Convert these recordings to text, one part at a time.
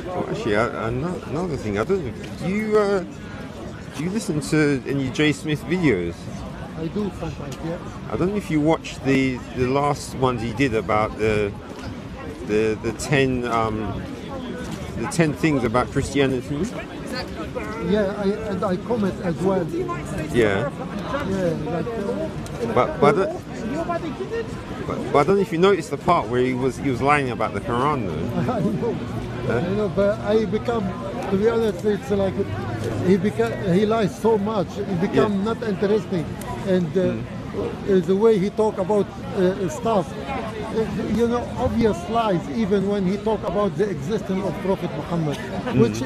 Oh, actually, another thing, I don't know. Do you listen to any J Smith videos? I do sometimes, yeah. I don't know if you watched the last ones he did about the 10 things about Christianity. Yeah, and I comment as well. Yeah. Yeah, like, but I don't know if you noticed the part where he was lying about the Quran though. I know, but I become, to be honest, it's like he lies so much. It become not interesting, and the way he talk about stuff, you know, obvious lies. Even when he talk about the existence of Prophet Muhammad, which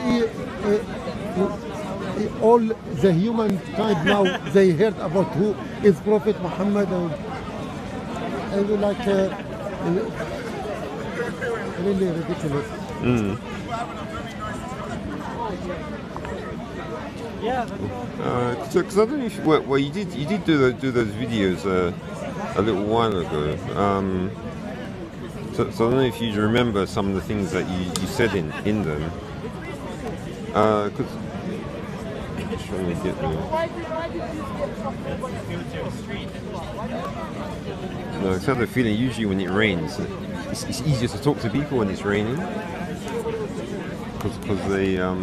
all the humankind now they heard about who is Prophet Muhammad, and like really ridiculous. Because I don't know if you did do those videos a little while ago. So I don't know if you remember some of the things that you said in them. Because trying to get them. No, it's had the feeling usually when it rains, it's easier to talk to people when it's raining. Because they I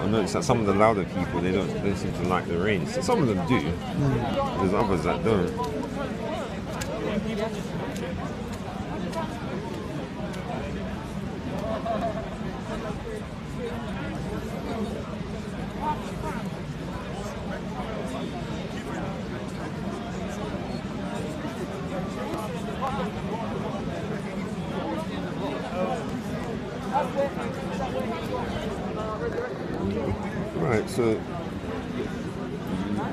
noticed that some of the louder people they don't seem to like the rain. So some of them do. There's others that don't. Right, so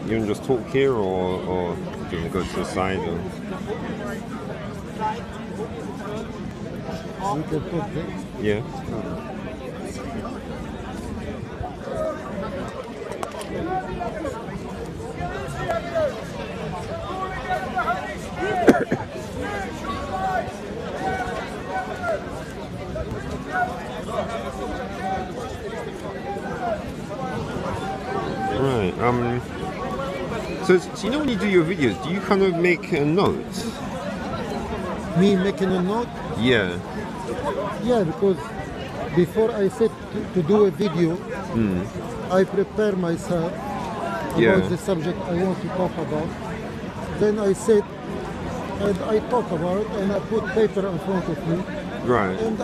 you want to just talk here, or do you want to go to the side? Or? We can talk there. Yeah. Right. So you know when you do your videos, do you kind of make a note? Me making a note? Yeah. Yeah, because before I set to do a video, I prepare myself about the subject I want to talk about. Then I sit and I talk about it, and I put paper in front of me. Right. And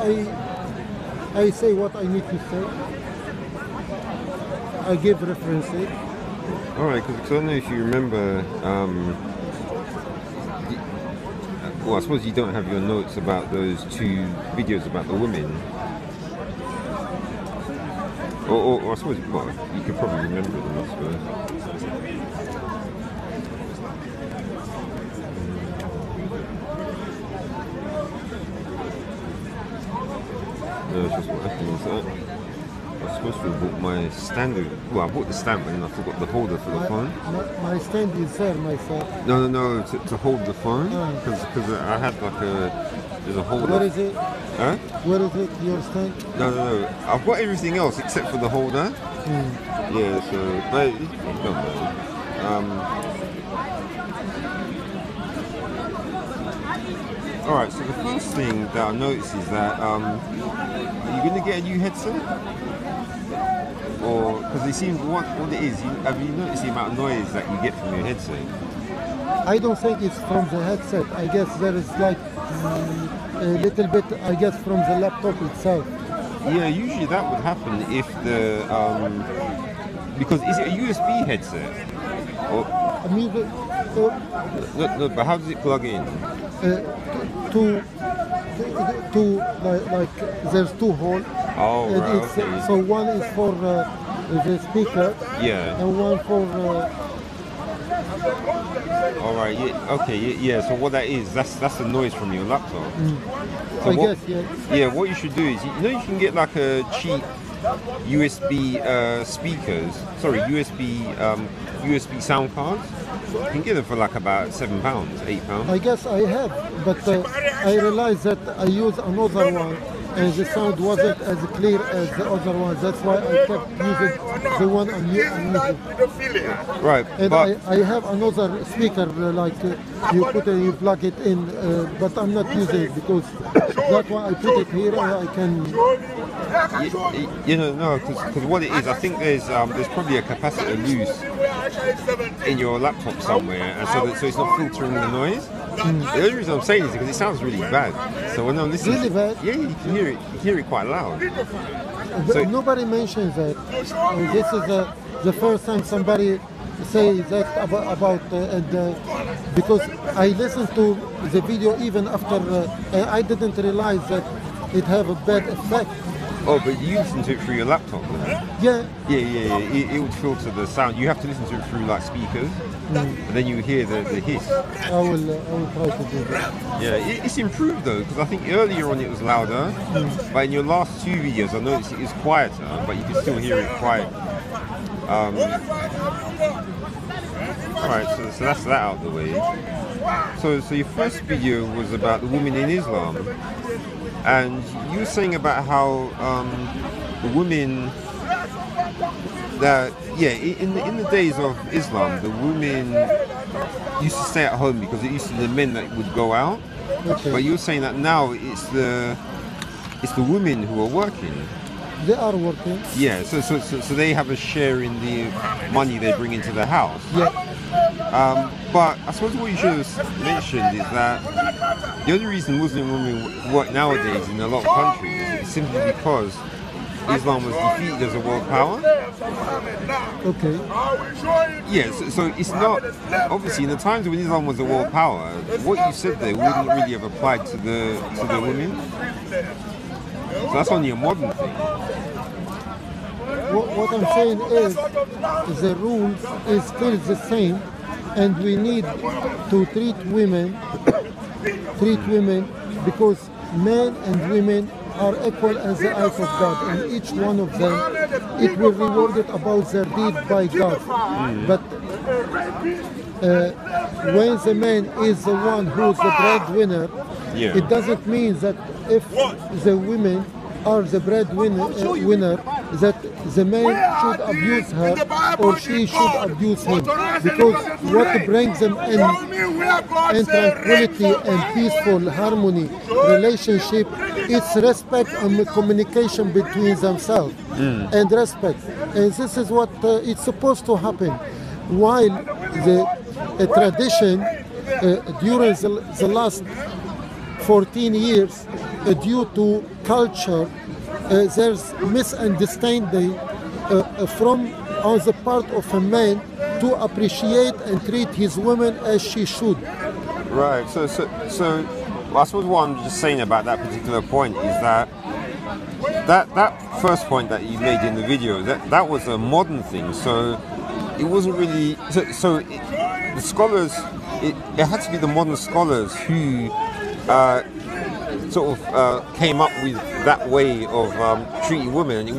I say what I need to say. I give references. All right, because I don't know if you remember. Well, I suppose you don't have your notes about those 2 videos about the women. Or I suppose, well, you could probably remember them, I suppose. No, it's just what happens. I was supposed to have bought my stand. Well, I bought the stand, but then I forgot the holder for the phone. My stand is there, myself. No, to hold the phone, because I had like there's a holder. Where is it? Huh? Where is it, your stand? No. I've got everything else except for the holder. Yeah, so, but you don't know. Alright, so the first thing that I noticed is that, are you going to get a new headset? Or, because it seems, what it is, have you noticed the amount of noise that you get from your headset? I don't think it's from the headset. I guess there is like a little bit, I guess, from the laptop itself. Yeah, usually that would happen if the, because is it a USB headset? Or, I mean, no, but how does it plug in? Like there's 2 holes. Oh, And right, it's, okay. so one is for the speaker, Yeah. and one for. All right. Yeah. Okay. Yeah. So what that is, that's the noise from your laptop. So I guess, yeah. Yeah. What you should do is, you can get like a cheap USB speakers. Sorry, USB sound cards. You can get them for like about £7, £8. I guess I have, but I realized that I use another one and the sound wasn't as clear as the other ones. That's why I kept using the one on YouTube. Right, And but I have another speaker you plug it in, but I'm not using it because that's why I put it here. I can. no, because what it is, I think there's probably a capacitor loose in your laptop somewhere, and so it's not filtering the noise. The only reason I'm saying is because it sounds really bad. So when I'm listening, Really bad? yeah, you can hear it. You hear it quite loud. But nobody mentions that. This is the first time somebody say that about because I listened to the video even after I didn't realize that it have a bad effect. Oh, but you listen to it through your laptop, though. Yeah. Yeah. It would filter the sound. You have to listen to it through like speakers, and then you hear the hiss. I will try to do that. Yeah, it's improved though, because I think earlier on it was louder, but in your last 2 videos I noticed it is quieter, but you can still hear it quite. Alright, so that's that out of the way. So your first video was about the women in Islam, and you were saying about how the women that in the days of Islam, the women used to stay at home because it used to be the men that would go out. Okay. But you were saying that now it's the women who are working. They are working. Yeah, so they have a share in the money they bring into the house. Yeah. But I suppose what you should have mentioned is that the only reason Muslim women work nowadays in a lot of countries is simply because Islam was defeated as a world power. Okay. Yeah, so it's not, obviously in the times when Islam was a world power, what you said there wouldn't really have applied to the women. So that's only a modern thing. What I'm saying is the rules is still the same, and we need to treat women because men and women are equal as the eyes of God, and each one of them it will be rewarded about their deed by God. But when the man is the one who is the breadwinner, it doesn't mean that if the women are the breadwinner, that the man should abuse her or she should abuse him, because what brings them in tranquility and peaceful harmony relationship is respect and communication between themselves and respect, and this is what it's supposed to happen. While the tradition during the last 14 years, due to culture, there's misunderstanding from on the part of a man to appreciate and treat his woman as she should. Right. So I suppose what I'm just saying about that particular point is that first point that you made in the video, that was a modern thing. So it wasn't really. The scholars, it had to be the modern scholars who came up with that way of treating women, and it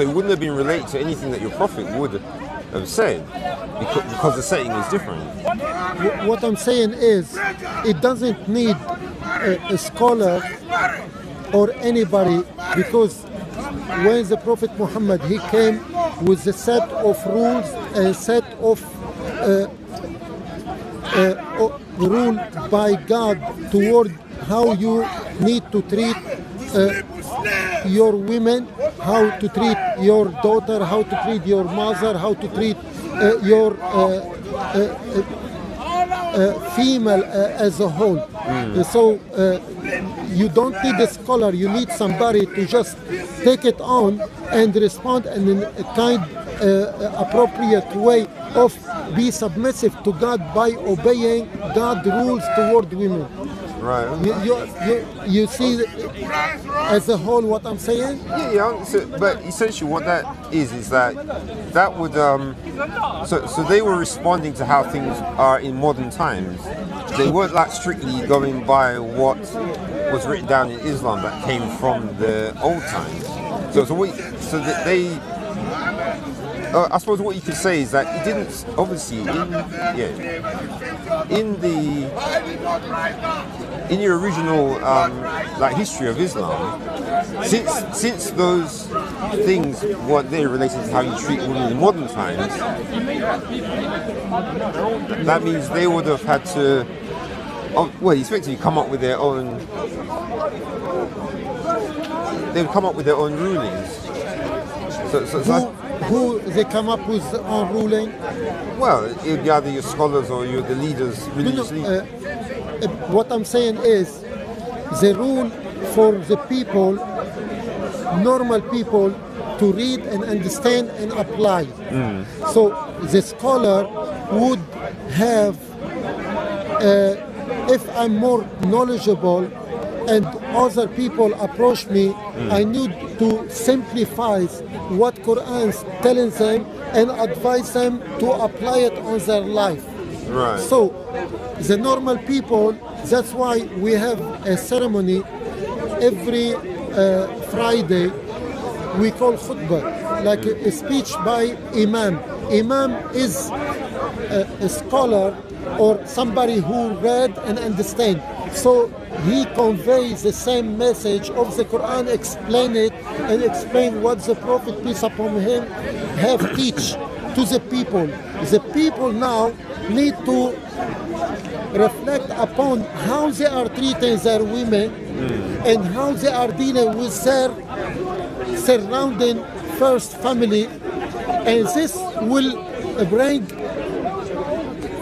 wouldn't have been related to anything that your prophet would have said, because the setting is different. What I'm saying is, it doesn't need a scholar or anybody, because when the Prophet Muhammad, he came with a set of rules, a set of rule by God toward how you need to treat your women, how to treat your daughter, how to treat your mother, how to treat your female as a whole. So you don't need a scholar, you need somebody to just take it on and respond in a kind appropriate way of be submissive to God by obeying God's rules toward women. Right. You see as a whole what I'm saying? Yeah. But essentially what that is that would so they were responding to how things are in modern times. They weren't like strictly going by what was written down in Islam that came from the old times. I suppose what you could say is that it didn't, obviously, in the original history of Islam, since those things weren't there related to how you treat women in modern times, that means they would have had to, well, effectively come up with their own. They would come up with their own rulings. Who they come up with on ruling? Well, it would be either your scholars or the leaders, religious leaders. What I'm saying is, the rule for the people, normal people, to read and understand and apply. So the scholar would have, if I'm more knowledgeable and other people approach me, I need to simplify what Quran is telling them and advise them to apply it on their life. Right. So the normal people, that's why we have a ceremony every Friday. We call khutbah, like a speech by Imam. Imam is a scholar or somebody who read and understand. So he conveys the same message of the Quran, explain it and explain what the Prophet, peace upon him, have teach to the people. The people now need to reflect upon how they are treating their women and how they are dealing with their surrounding first family, and this will bring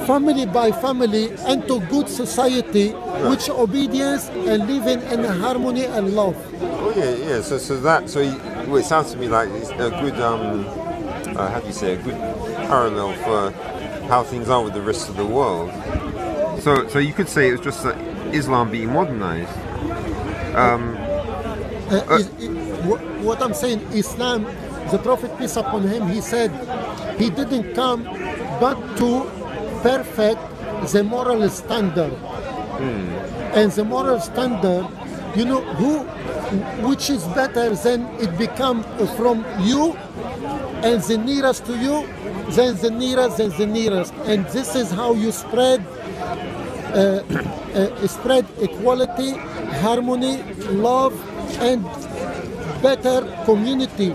family by family into good society, which obedience and living in harmony and love. Oh yeah. So it sounds to me like it's a good how do you say, a good parallel for how things are with the rest of the world. So you could say it was just Islam being modernized. What I'm saying, Islam, the Prophet, peace upon him, he said he didn't come but to perfect the moral standard. And the moral standard, you know, which is better than it become from you and the nearest to you, then the nearest, then the nearest. And this is how you spread equality, harmony, love, and better community.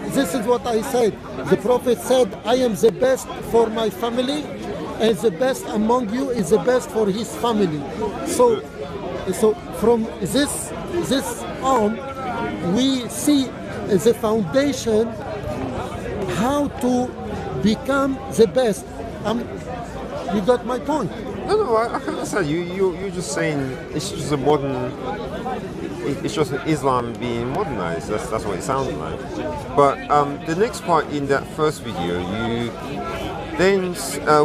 This is what I said. The Prophet said, I am the best for my family, and the best among you is the best for his family. So from this on, we see the foundation how to become the best. You got my point? No, I can understand. You're just saying it's just a modern. It's just Islam being modernized. That's what it sounded like. But the next part in that first video, you then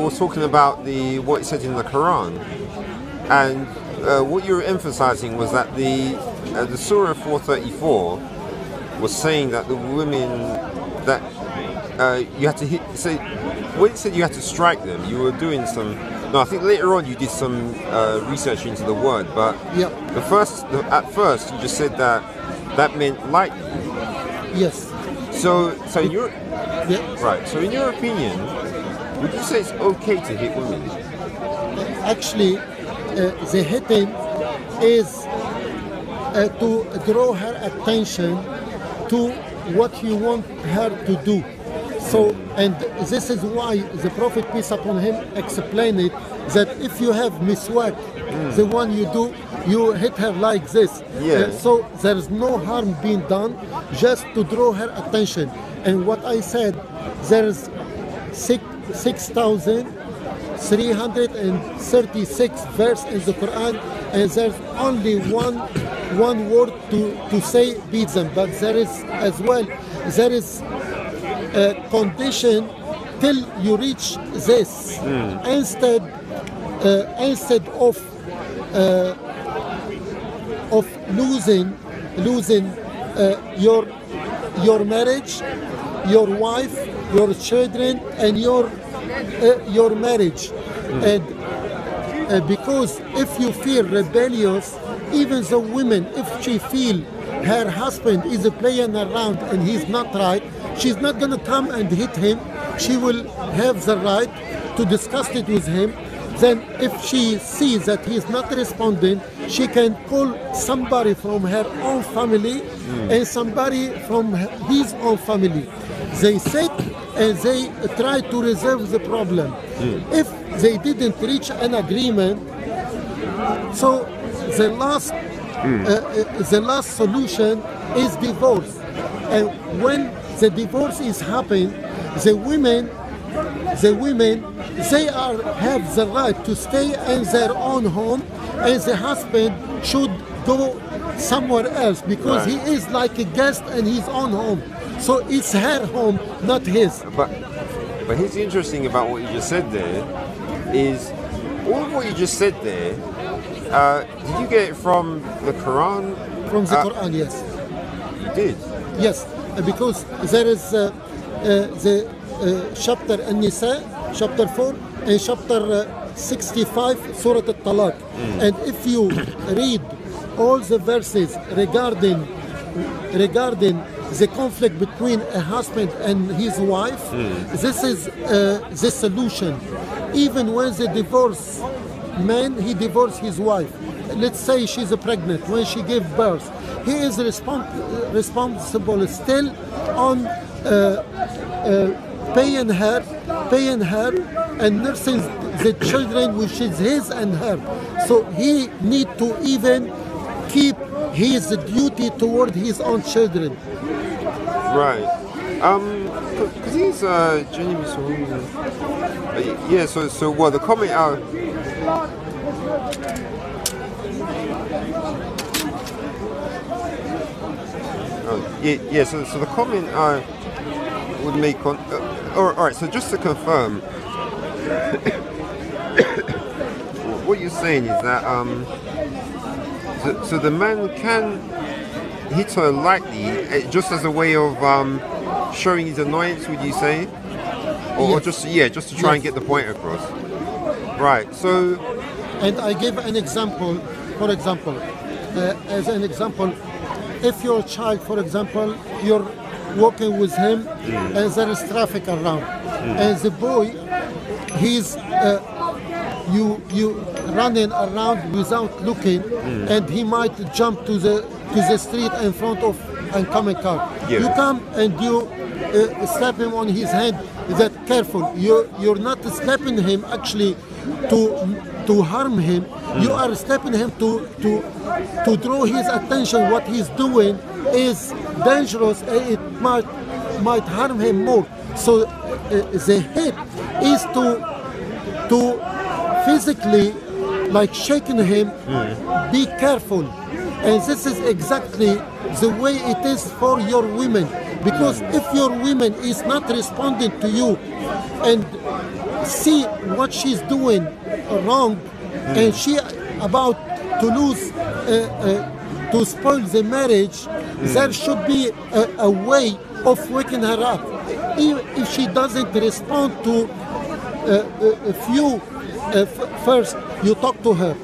was talking about what it said in the Quran, and what you were emphasizing was that the Surah 434 was saying that the women that you had to hit. So when it said you had to strike them, you were doing some. No, I think later on you did some research into the word, but at first you just said that meant lightly. Yes. So in your right. So in your opinion, would you say it's okay to hit women? Actually, the hitting is to draw her attention to what you want her to do. So, and this is why the Prophet, peace upon him, explained it, that if you have miswak, the one you do, you hit her like this. So there is no harm being done, just to draw her attention. And what I said, there is 6,336 verse in the Quran, and there's only one word to say beat them. But there is as well, there is a condition till you reach this. Instead of losing your marriage, your wife, your children, and your marriage. And because if you feel rebellious, even the women, if she feel her husband is playing around and he's not right, she's not going to come and hit him. She will have the right to discuss it with him. Then if she sees that he's not responding, she can call somebody from her own family and somebody from his own family. They sit and they try to resolve the problem. If they didn't reach an agreement, so the last solution is divorce. And when the divorce is happening, the women they have the right to stay in their own home, and the husband should go somewhere else because he is like a guest in his own home. So it's her home, not his. But here's interesting about what you just said there is all of what you just said there. Did you get it from the Quran? From the Quran, yes. You did? Yes, because there is the chapter An-Nisa, chapter 4, and chapter 65, Surah Al-Talaq. And if you read all the verses regarding the conflict between a husband and his wife, this is the solution. Even when the divorce man, he divorced his wife. Let's say she's pregnant. When she gave birth, he is responsible still on paying her and nursing the children, which is his and her. So he need to even keep his duty toward his own children. Right. Because he's genuinely yeah. So well, the comment out. Yeah. So the comment I would make on. All right. So just to confirm, what you're saying is that so the man can hit her lightly, just as a way of showing his annoyance. Would you say, or just to try and get the point across? Right. So. And I give an example. For example, as an example, if your child, for example, you're walking with him and there is traffic around, and the boy, he's you running around without looking, and he might jump to the street in front of oncoming car. Yeah. You come and you slap him on his hand. That careful. You're not slapping him actually to harm him. You are slapping him to draw his attention. What he's doing is dangerous. It might harm him more. So the hit is to physically, like shaking him. Be careful. And this is exactly the way it is for your women. Because if your woman is not responding to you and see what she's doing wrong, and she about to lose, to spoil the marriage, there should be a way of waking her up. If she doesn't respond to first you talk to her,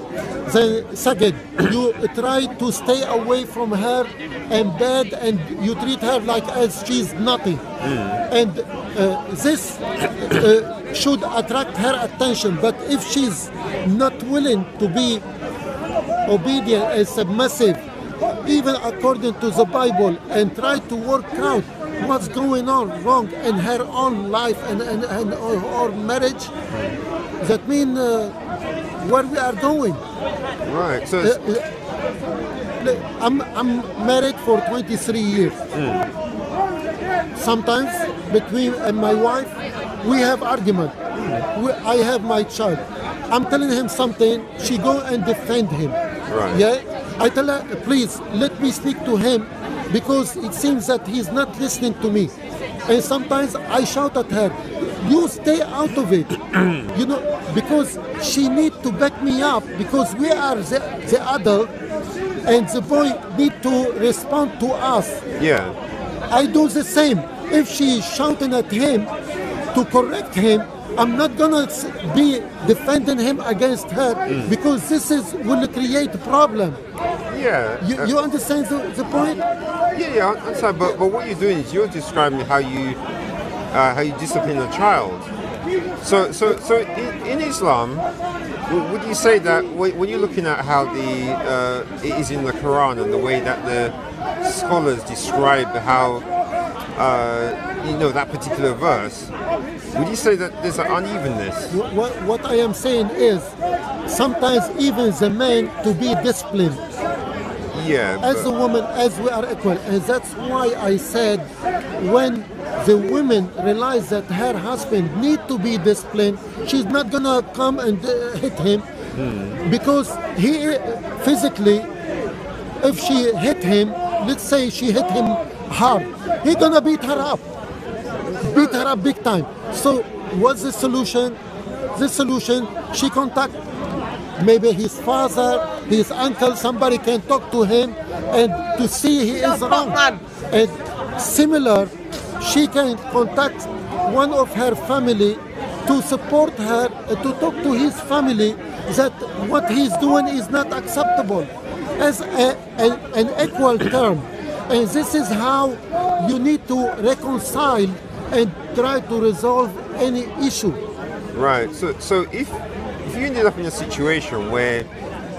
then second you try to stay away from her in bed and you treat her like as she's nothing, and this should attract her attention. But if she's not willing to be obedient and submissive, even according to the Bible, and try to work out what's going on wrong in her own life and or marriage, that means where we are going. Right. So I'm married for 23 years. Sometimes between and my wife, we have argument. I have my child. I'm telling him something, she go and defend him. Right. Yeah. I tell her, please let me speak to him because it seems that he's not listening to me. And sometimes I shout at her, you stay out of it. You know, because she need to back me up because we are the adult and the boy need to respond to us. yeah. I do the same. If she is shouting at him to correct him, I'm not gonna be defending him against her because this will create a problem. Yeah. You understand the point? Yeah, I understand. But what you're doing is you're describing how you discipline a child. So in Islam, would you say that when you're looking at how it is in the Quran and the way that the scholars describe how that particular verse, would you say that there's an unevenness? What I am saying is, sometimes even the man to be disciplined. Yeah. As a woman, as we are equal, and that's why I said when the woman realize that her husband need to be disciplined, she's not gonna come and hit him because he physically, if she hit him, let's say she hit him hard, he gonna beat her up big time. So what's the solution? The solution, she contact maybe his father, his uncle, somebody can talk to him and to see he is wrong. And similar, she can contact one of her family to support her, to talk to his family that what he's doing is not acceptable as an equal term. And this is how you need to reconcile and try to resolve any issue. Right. So if you ended up in a situation where,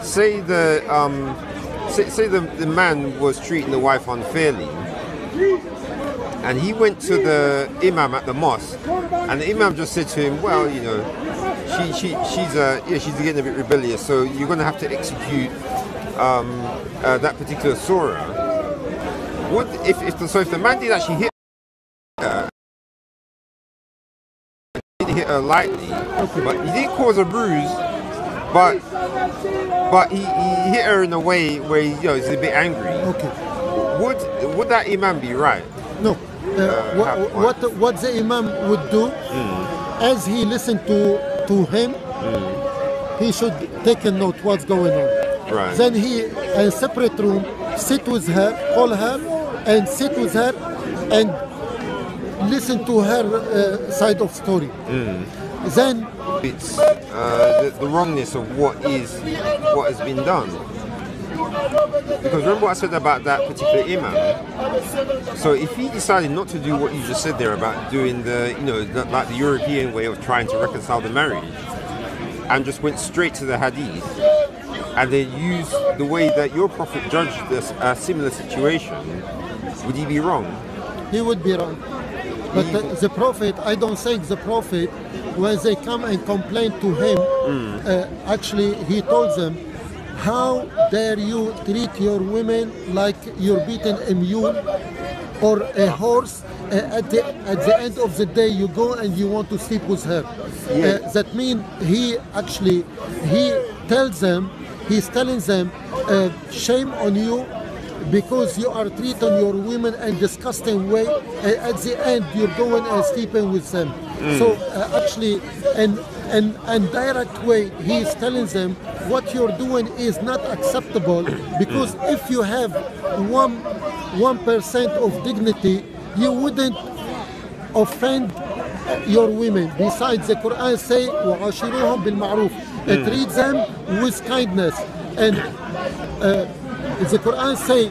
say the man was treating the wife unfairly, and he went to the imam at the mosque, and the imam just said to him, well, she's getting a bit rebellious, so you're going to have to execute that particular surah. What if the man did actually hit her lightly, but he didn't cause a bruise, but he hit her in a way where he's a bit angry. Okay. Would that imam be right? No. What the imam would do, as he listened to him, he should take a note what's going on. Right. Then he, in a separate room, sit with her, call her, and sit with her, and listen to her side of story. Then it's the wrongness of what has been done. Because remember what I said about that particular imam. So if he decided not to do what you just said there about doing like the European way of trying to reconcile the marriage, and just went straight to the hadith, and then used the way that your prophet judged a similar situation, would he be wrong? He would be wrong. But the prophet, I don't think the prophet, when they come and complain to him, actually he told them, how dare you treat your women like you're beating a mule or a horse? At the end of the day, you go and you want to sleep with her. That means he's telling them, shame on you, because you are treating your women in disgusting way. At the end, you're going and sleeping with them. So actually, and direct way, he is telling them what you're doing is not acceptable, because if you have 1% of dignity, you wouldn't offend your women. Besides, the Quran say, وَعَاشِرُوهُمْ بِالْمَعْرُوفِ. Treat them with kindness. And the Quran say,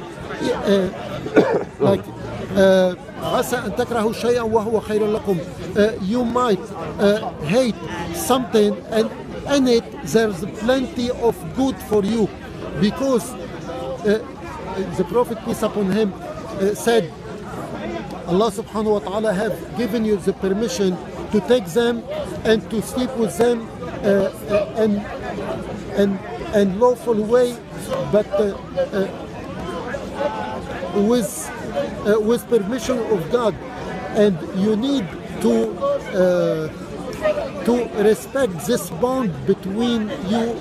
like, عسى أن تكرهوا شيئا وهو خير لكم. You might hate something, and in it there's plenty of good for you, because the Prophet, peace upon him, said, Allah subhanahu wa ta'ala have given you the permission to take them and to sleep with them and lawful way, but with permission of God, and you need to respect this bond between you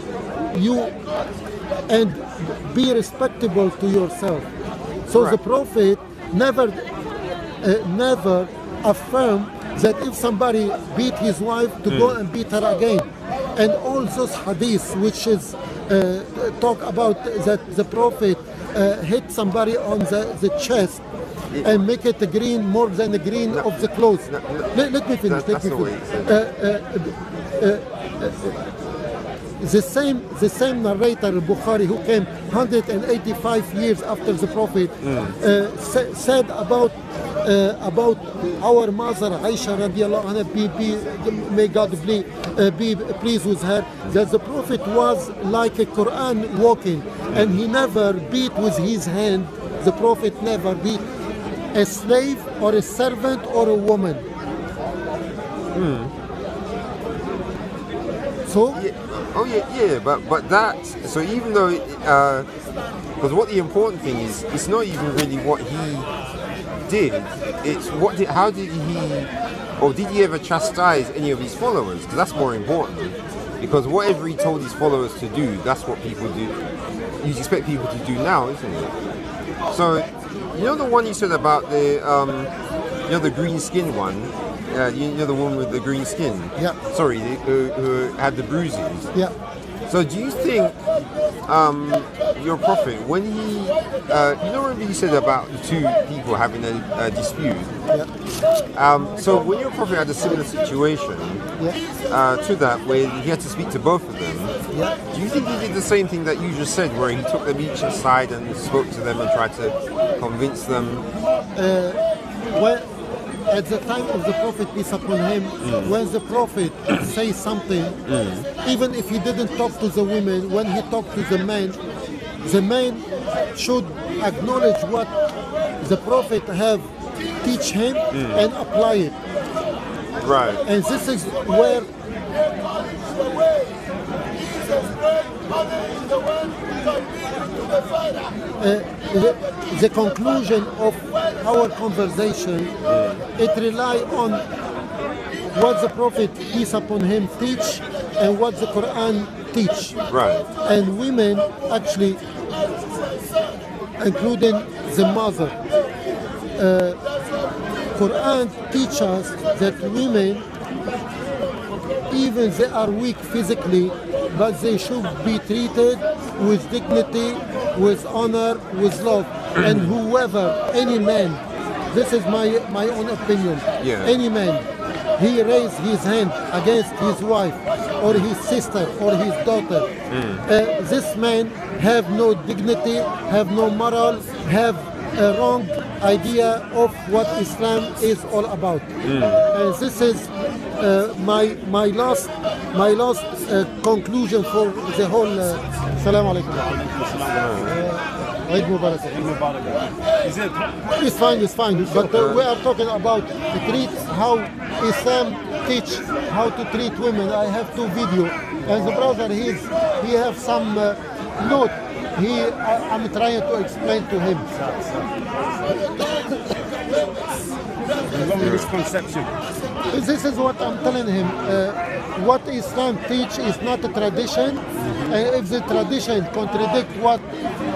and be respectable to yourself. So the Prophet never affirmed that if somebody beat his wife, to go and beat her again. And all those hadiths which is talk about that the Prophet hit somebody on the chest and make it green more than the green of the clothes. Let me finish. The same narrator, Bukhari, who came 185 years after the Prophet, said about our mother Aisha radiallahu anha, may God be pleased with her, that the Prophet was like a Quran walking, and he never beat with his hand the Prophet never be a slave or a servant or a woman. So but that, so even though because what the important thing is, it's not even really what he did, it's how did he, or did he ever chastise any of his followers? Because that's more important, because whatever he told his followers to do, that's what people do. You expect people to do now, isn't it? So you know the one you said about the you know, the green skin one, you know, the one with the green skin? Yeah. Sorry, who had the bruises. yeah. So do you think your Prophet, when he, you know what he said about the two people having a dispute? Yeah. So when your Prophet had a similar situation to that, where he had to speak to both of them, do you think he did the same thing that you just said, where he took them each aside and spoke to them and tried to convince them? Well, at the time of the Prophet, peace upon him, when the Prophet says something, even if he didn't talk to the women, when he talked to the man should acknowledge what the Prophet have teach him and apply it. Right. And this is where the conclusion of our conversation, it rely on what the Prophet, peace upon him, teach and what the Quran teach. Right. And women, actually, including the mother, Quran teach us that women, even they are weak physically, but they should be treated with dignity, with honor, with love. And whoever, any man, this is my own opinion, any man, he raise his hand against his wife or his sister or his daughter, this man have no dignity, have no moral, have a wrong idea of what Islam is all about. And this is my last conclusion for the whole. Assalamu alaikum. Eid Mubarak. It's fine. But we are talking about how Islam teach how to treat women. I have two videos, and the brother he have some note. I'm trying to explain to him. Long misconception. This is what I'm telling him. What Islam teach is not a tradition. If the tradition contradict what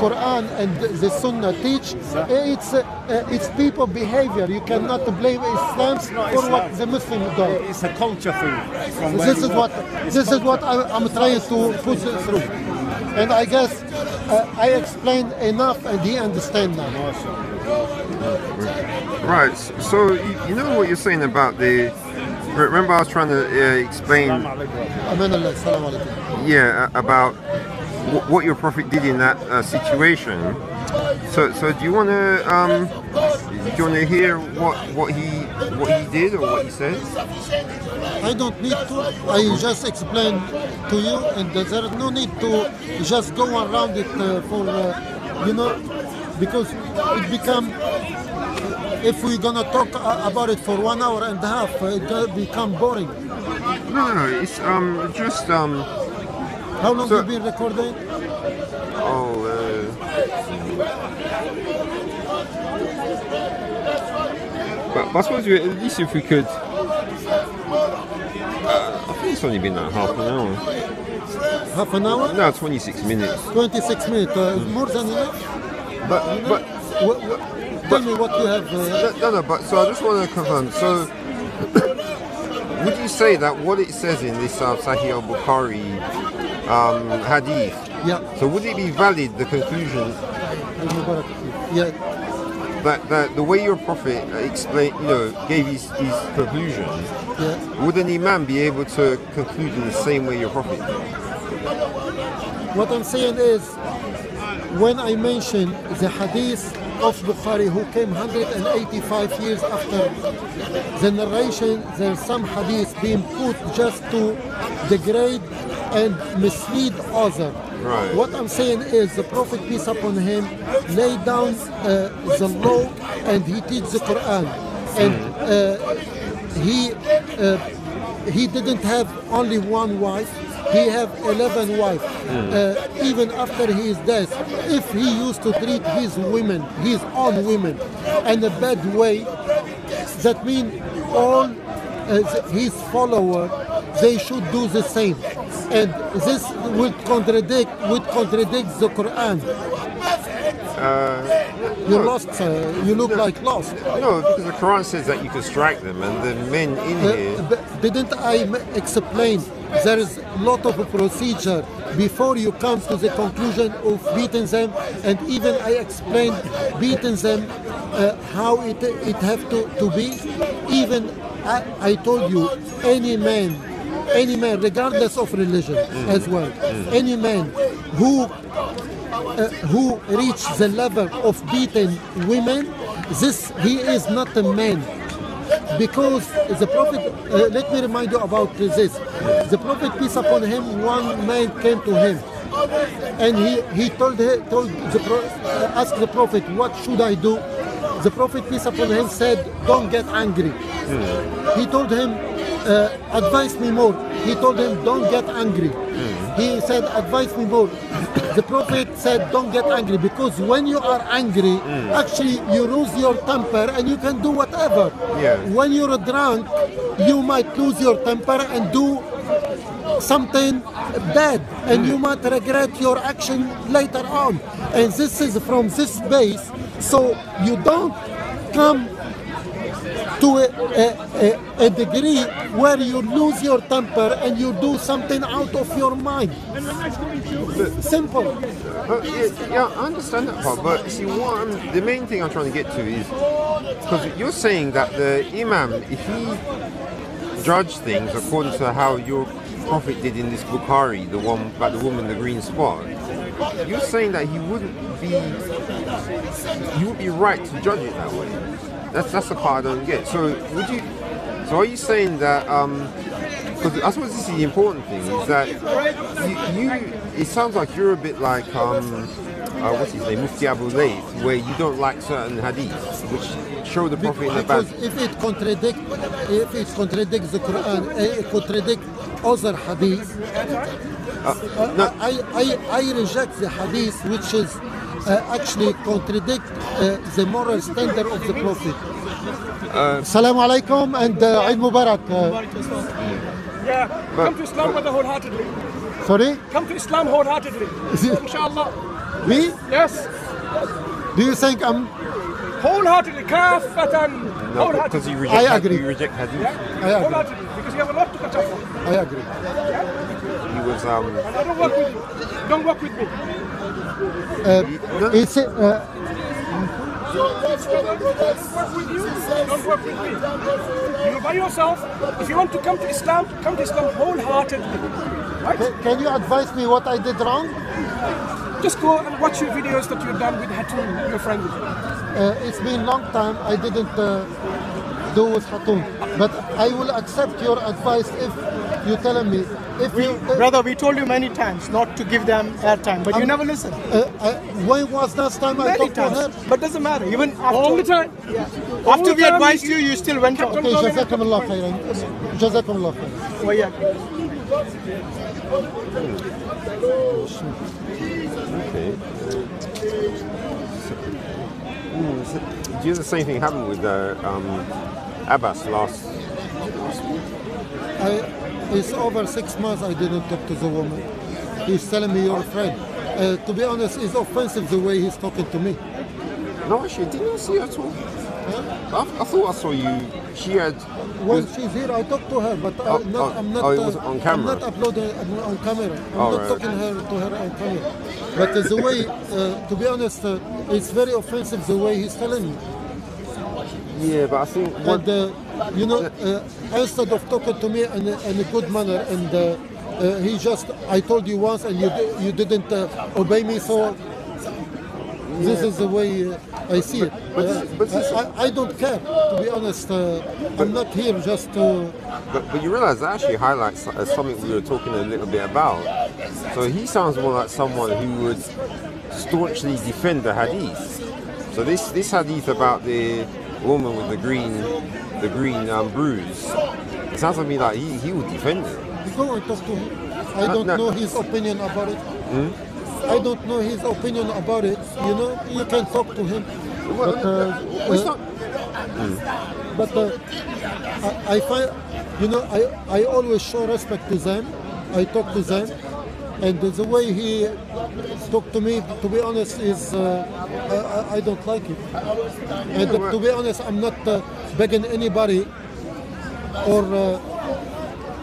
Quran and the Sunnah teach, it's people behavior. You cannot blame Islam for what the Muslim do. It's a culture thing. This is what I'm trying to put through. And I guess I explained enough and he understands now. Right, so you know what you're saying about the... Remember I was trying to explain... Yeah, about what your Prophet did in that situation. So do you want to hear what he did or what he said? I don't need to. I just explain to you, and there's no need to just go around it for because it become. If we're gonna talk about it for 1 hour and a half, it gonna become boring. No, it's just How long have you been recording? But I suppose at least if we could. I think it's only been like half an hour. Half an hour? No, 26 minutes. 26 minutes, more than enough. But tell me what you have. No. But so I just want to confirm. So, would you say that what it says in this Sahih al-Bukhari hadith? Yeah. So would it be valid, the conclusion? Yeah. That the way your Prophet explained, gave his conclusion, would an imam be able to conclude in the same way your Prophet did? What I'm saying is, when I mention the hadith of Bukhari, who came 185 years after the narration, there's some hadith being put just to degrade and mislead others. Right. What I'm saying is the Prophet, peace upon him, laid down the law and he teach the Quran. And he didn't have only one wife. He have 11 wives. Even after his death, if he used to treat his women, his own women, in a bad way, that means all his followers, they should do the same. And this would contradict the Quran. You lost. You look like lost. No, because the Quran says that you can strike them, and the men in here. Didn't I explain? There is a lot of procedure before you come to the conclusion of beating them, and even I explained beating them how it have to be. Even I told you, any man, regardless of religion as well, any man who reach the level of beating women, he is not a man. Because the Prophet, let me remind you about this. The Prophet, peace upon him, one man came to him, and he asked the Prophet, what should I do? The Prophet, peace upon him, said, don't get angry. He told him, advise me more. He told him, don't get angry. He said, advise me more. The Prophet said, don't get angry, because when you are angry, actually you lose your temper and you can do whatever. Yeah. When you're drunk, you might lose your temper and do something bad, and you might regret your action later on. And this is from this base, so you don't come to a degree where you lose your temper and you do something out of your mind. Simple. Yeah, I understand that part, but see, the main thing I'm trying to get to is, because you're saying that the Imam, if he judged things according to how your Prophet did in this Bukhari, the one about the woman, the green spot, you're saying that he wouldn't be right to judge it that way. That's the part I don't get. So are you saying that? Because I suppose this is the important thing, is that you it sounds like you're a bit like what's his name, Mufti Abu Layth, where you don't like certain hadiths which show the Prophet in the bad. Because if it contradicts the Quran, it contradicts other hadiths. I reject the hadith which is actually contradict the moral standard of the Prophet. Assalamu alaikum and Eid Mubarak. Yeah, come to Islam wholeheartedly. Sorry? Come to Islam wholeheartedly. Inshallah. Me? Yes. Do you think I'm... Wholeheartedly, kafatan. No, because you reject, I agree. You reject hadith. Yeah? I agree. Wholeheartedly, because you have a lot to catch up on. I agree. He was And I don't work with you. Don't work with me. It's Don't work with me. You by yourself. If you want to come to Islam wholeheartedly. Right? Can you advise me what I did wrong? Just go and watch your videos that you've done with Hatun, your friend. It's been a long time I didn't do with Hatun, but I will accept your advice if you tell me. Brother, we told you many times not to give them airtime, but you never listen. When was last time I Many talked to her? times, but doesn't matter. Even after, All the time. Yeah. All After the we time advised you, you still went on. Okay, جزاكم الله خيرا. جزاكم الله خيرا. Oh, yeah. okay. Do you the same thing happened with Abbas last? It's over 6 months I didn't talk to the woman. He's telling me you're a friend. To be honest, it's offensive the way he's talking to me. No, actually, didn't you see her at all? I thought I saw you. She had. When she's here, I talk to her, but I'm not. it was on camera. I'm not uploading on camera. I'm not right. talking to her on camera. But the way, to be honest, it's very offensive the way he's telling me. Yeah, but I think. And instead of talking to me in a good manner, and he just, I told you once, and you didn't obey me, so. This is the way I see it. I don't care, to be honest. I'm not here just to. But you realise that actually highlights something we were talking a little bit about. So he sounds more like someone who would staunchly defend the hadith. So this hadith about the woman with the green bruise, it sounds to me like he would defend it. Go and talk to him. I don't know his opinion about it. I don't know his opinion about it. You know, you can talk to him. But I find, you know, I always show respect to them. I talk to them, and the way he talked to me, to be honest, is I don't like it. And to be honest, I'm not begging anybody, or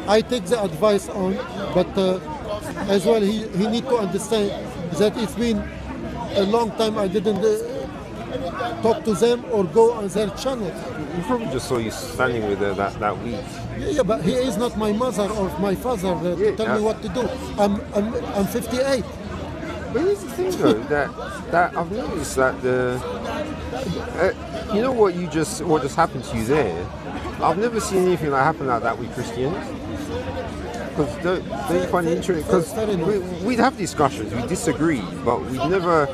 I take the advice on, but as well he need to understand that it's been a long time I didn't talk to them or go on their channel. You probably just saw you standing with her that week. Yeah, but he is not my mother or my father to tell me what to do. I'm 58. But here's the thing though, that I've noticed that you know what just happened to you there. I've never seen anything like happen like that with Christians. Because don't you find it interesting? Because we'd have discussions, we disagree, but we'd never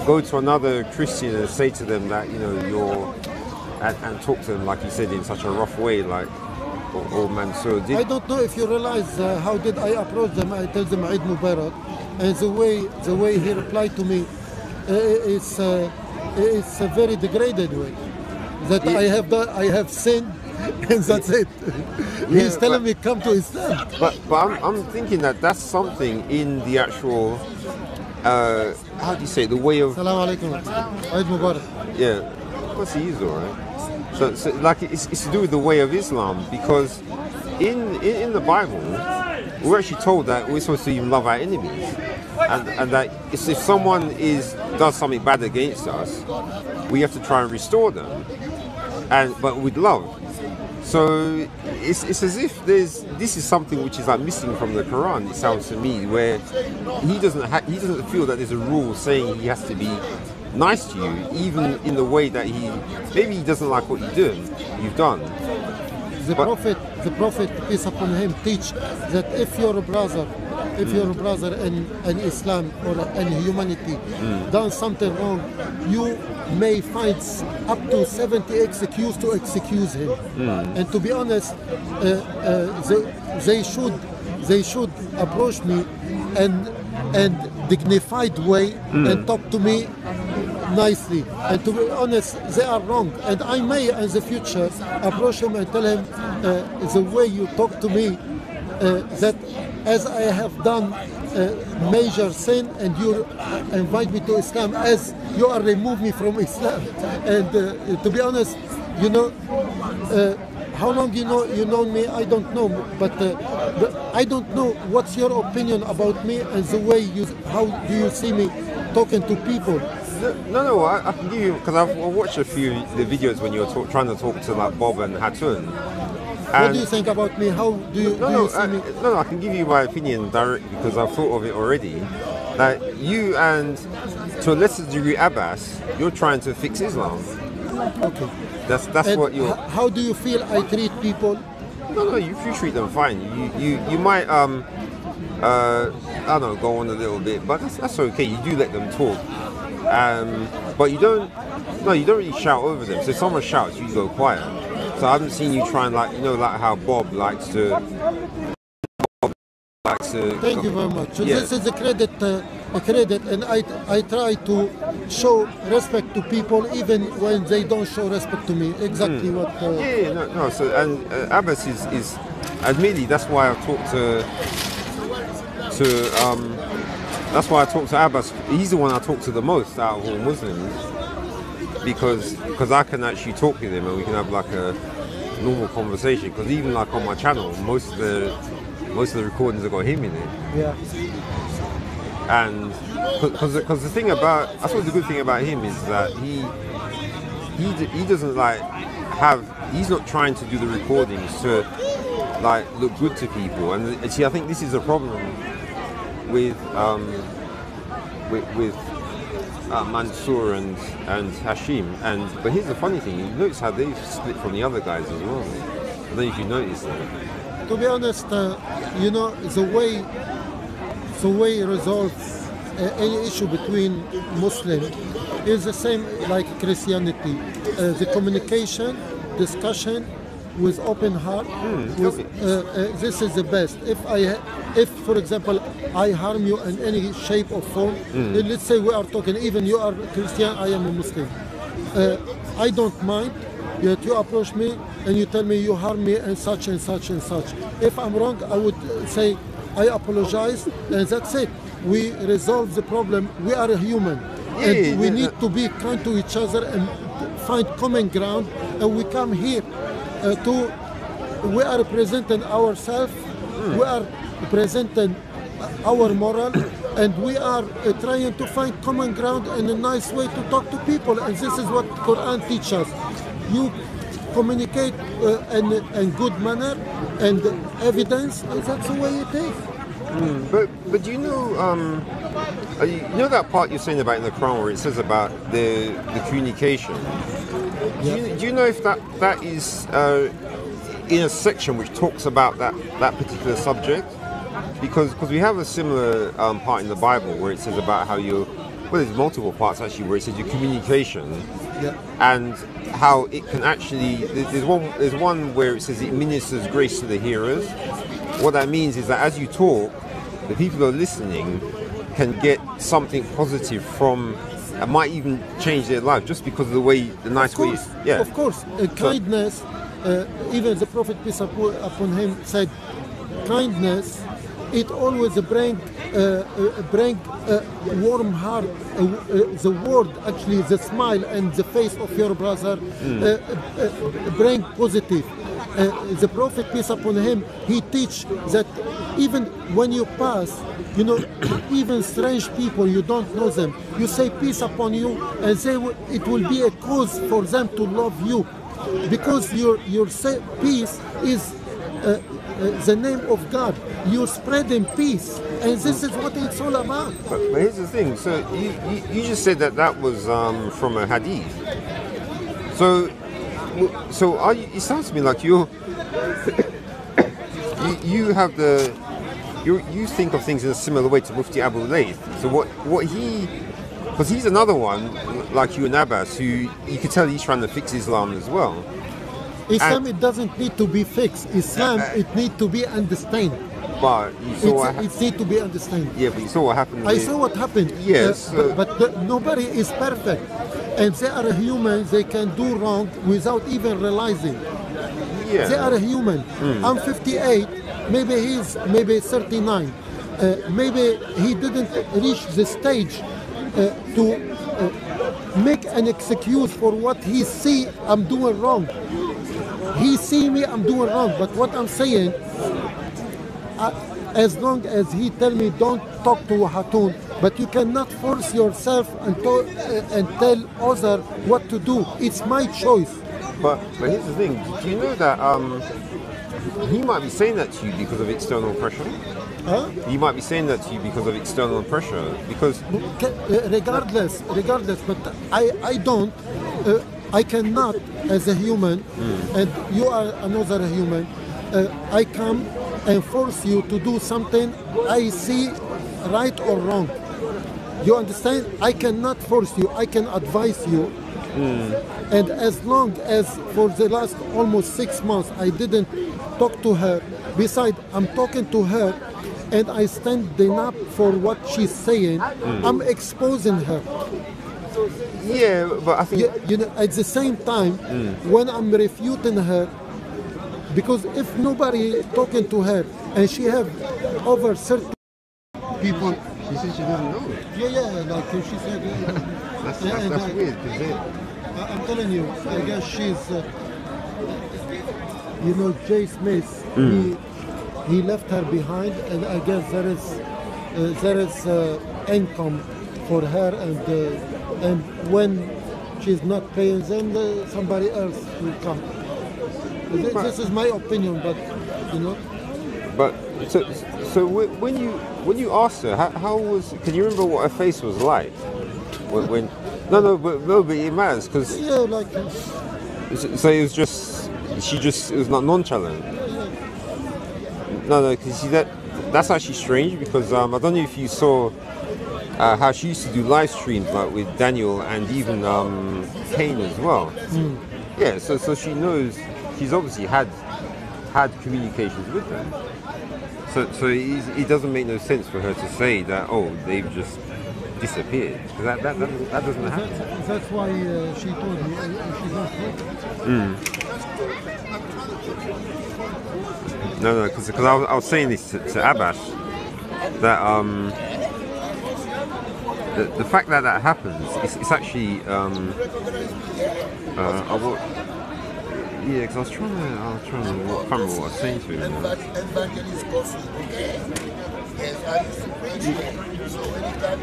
go to another Christian and say to them that, you know, you're and talk to them like you said in such a rough way, like or Mansur did. I don't know if you realize how did I approach them. I tell them Eid Mubarak, and the way he replied to me it's a very degraded way. That I have sinned, and that's it. He's telling me come to Islam. But I'm thinking that's something in the actual how do you say it, the way of. Assalamu alaikum. Eid Mubarak. Yeah, what's he is alright. So like it's to do with the way of Islam, because in the Bible we're actually told that we're supposed to even love our enemies, and that if someone does something bad against us, we have to try and restore them, but with love. So it's as if this is something which is like missing from the Quran. It sounds to me, where he doesn't feel that there's a rule saying he has to be nice to you, even in the way that maybe he doesn't like what you've done. The Prophet, peace upon him, teach that if your brother in Islam or in humanity done something wrong, you may find up to 70 excuses to excuse him. And to be honest, they should approach me and dignified way and talk to me nicely. And to be honest, they are wrong. And I may in the future approach him and tell him the way you talk to me, that as I have done major sin and you invite me to Islam, as you are remove me from Islam. And to be honest, you know, how long you know me, I don't know, but I don't know what's your opinion about me and the way how do you see me talking to people. No, I can give you, because I've watched a few of the videos when you're trying to talk to like Bob and Hatun. What do you think about me? How do you see me? No, I can give you my opinion directly because I've thought of it already. That you and, to a lesser degree, Abbas, you're trying to fix Islam. Okay. That's and what you're. How do you feel I treat people? No, you treat them fine. You might I don't know, go on a little bit, but that's okay. You do let them talk. But you don't really shout over them. So if someone shouts, you go quiet. So I haven't seen you try and like how Bob likes to. Thank you very much. So this is a credit, and I try to show respect to people even when they don't show respect to me. Exactly what. No. So and Abbas is admittedly that's why I talked that's why I talk to Abbas. He's the one I talk to the most out of all Muslims, because I can actually talk with him and we can have like a normal conversation. Because even like on my channel, most of the recordings have got him in it. Yeah. And because the thing about, I suppose the good thing about him is that he doesn't he's not trying to do the recordings to like look good to people. And see, I think this is a problem with Mansur and Hashim, but here's the funny thing. You notice how they've split from the other guys as well. I don't know if you noticed that. To be honest, you know, the way resolve any issue between Muslim is the same like Christianity. The communication, discussion with open heart. This is the best. If for example I harm you in any shape or form, let's say we are talking, even you are Christian, I am a Muslim. I don't mind that you approach me and you tell me you harm me and such and such and such. If I'm wrong, I would say I apologize and that's it. We resolve the problem. We are a human, and we need to be kind to each other and find common ground. And we come here we are representing ourselves. We are representing our moral, and we are trying to find common ground and a nice way to talk to people. And this is what Quran teaches us. You communicate in good manner and evidence, and that's the way it is. But do you know that part you're saying about in the Quran where it says about the communication? Do you know if that is in a section which talks about that particular subject? Because we have a similar part in the Bible where it says about how there's multiple parts actually where it says your communication, and how it can actually, there's one where it says it ministers grace to the hearers. What that means is that as you talk, the people who are listening can get something positive from, and might even change their life just because of the nice way. Yeah, of course. Kindness. Even the Prophet peace upon him said, kindness. It always bring warm heart. The word, actually, the smile and the face of your brother bring positive. The Prophet peace upon him, he teach that even when you pass, you know, even strange people, you don't know them, you say peace upon you, and it will be a cause for them to love you, because your peace is the name of God. You're spreading peace, and this is what it's all about. But here's the thing. So you just said that was from a hadith. So are you, it sounds to me like you have you think of things in a similar way to Mufti Abu Layth. So what he, because he's another one like you and Abbas, who you could tell he's trying to fix Islam as well. Islam, it doesn't need to be fixed. Islam, it needs to be understood. But you saw it needs to be understood. Yeah, but you saw what happened. I saw what happened. Yes. But nobody is perfect. And they are humans, they can do wrong without even realizing. Yeah. They are human. I'm 58, maybe he's 39. Maybe he didn't reach the stage to make an excuse for what he see I'm doing wrong. He see me, I'm doing wrong. But what I'm saying, as long as he tell me don't talk to Hatun, but you cannot force yourself and tell other what to do. It's my choice. But here's the thing. Do you know that he might be saying that to you because of external pressure? Huh? He might be saying that to you because of external pressure. Because regardless, but I don't. I cannot, as a human, and you are another human. I come and force you to do something I see right or wrong. You understand? I cannot force you. I can advise you. And as long as for the last almost 6 months I didn't talk to her, besides I'm talking to her and I standing up for what she's saying, I'm exposing her. Yeah, but I think you know, at the same time, when I'm refuting her, because if nobody talking to her and she have over 30 people, she said she doesn't know. Yeah, like she said. That's weird. I'm telling you, I guess she's, Jay Smith. He left her behind, and I guess there is income for her, and when she's not paying them, somebody else will come. This is my opinion, but you know. But so when you asked her, how was? Can you remember what her face was like? when but it matters because Yeah, like so it was just it was not nonchalant. No, because that's actually strange because I don't know if you saw how she used to do live streams like with Daniel and even Kane as well. Yeah, so she knows she's obviously had communications with them. So it doesn't make no sense for her to say that they've just disappeared because that doesn't happen. that's why she told me she's not talking. No, because I was saying this to Abbas that the fact that happens it's actually because I was trying to I can't remember what I was saying to him.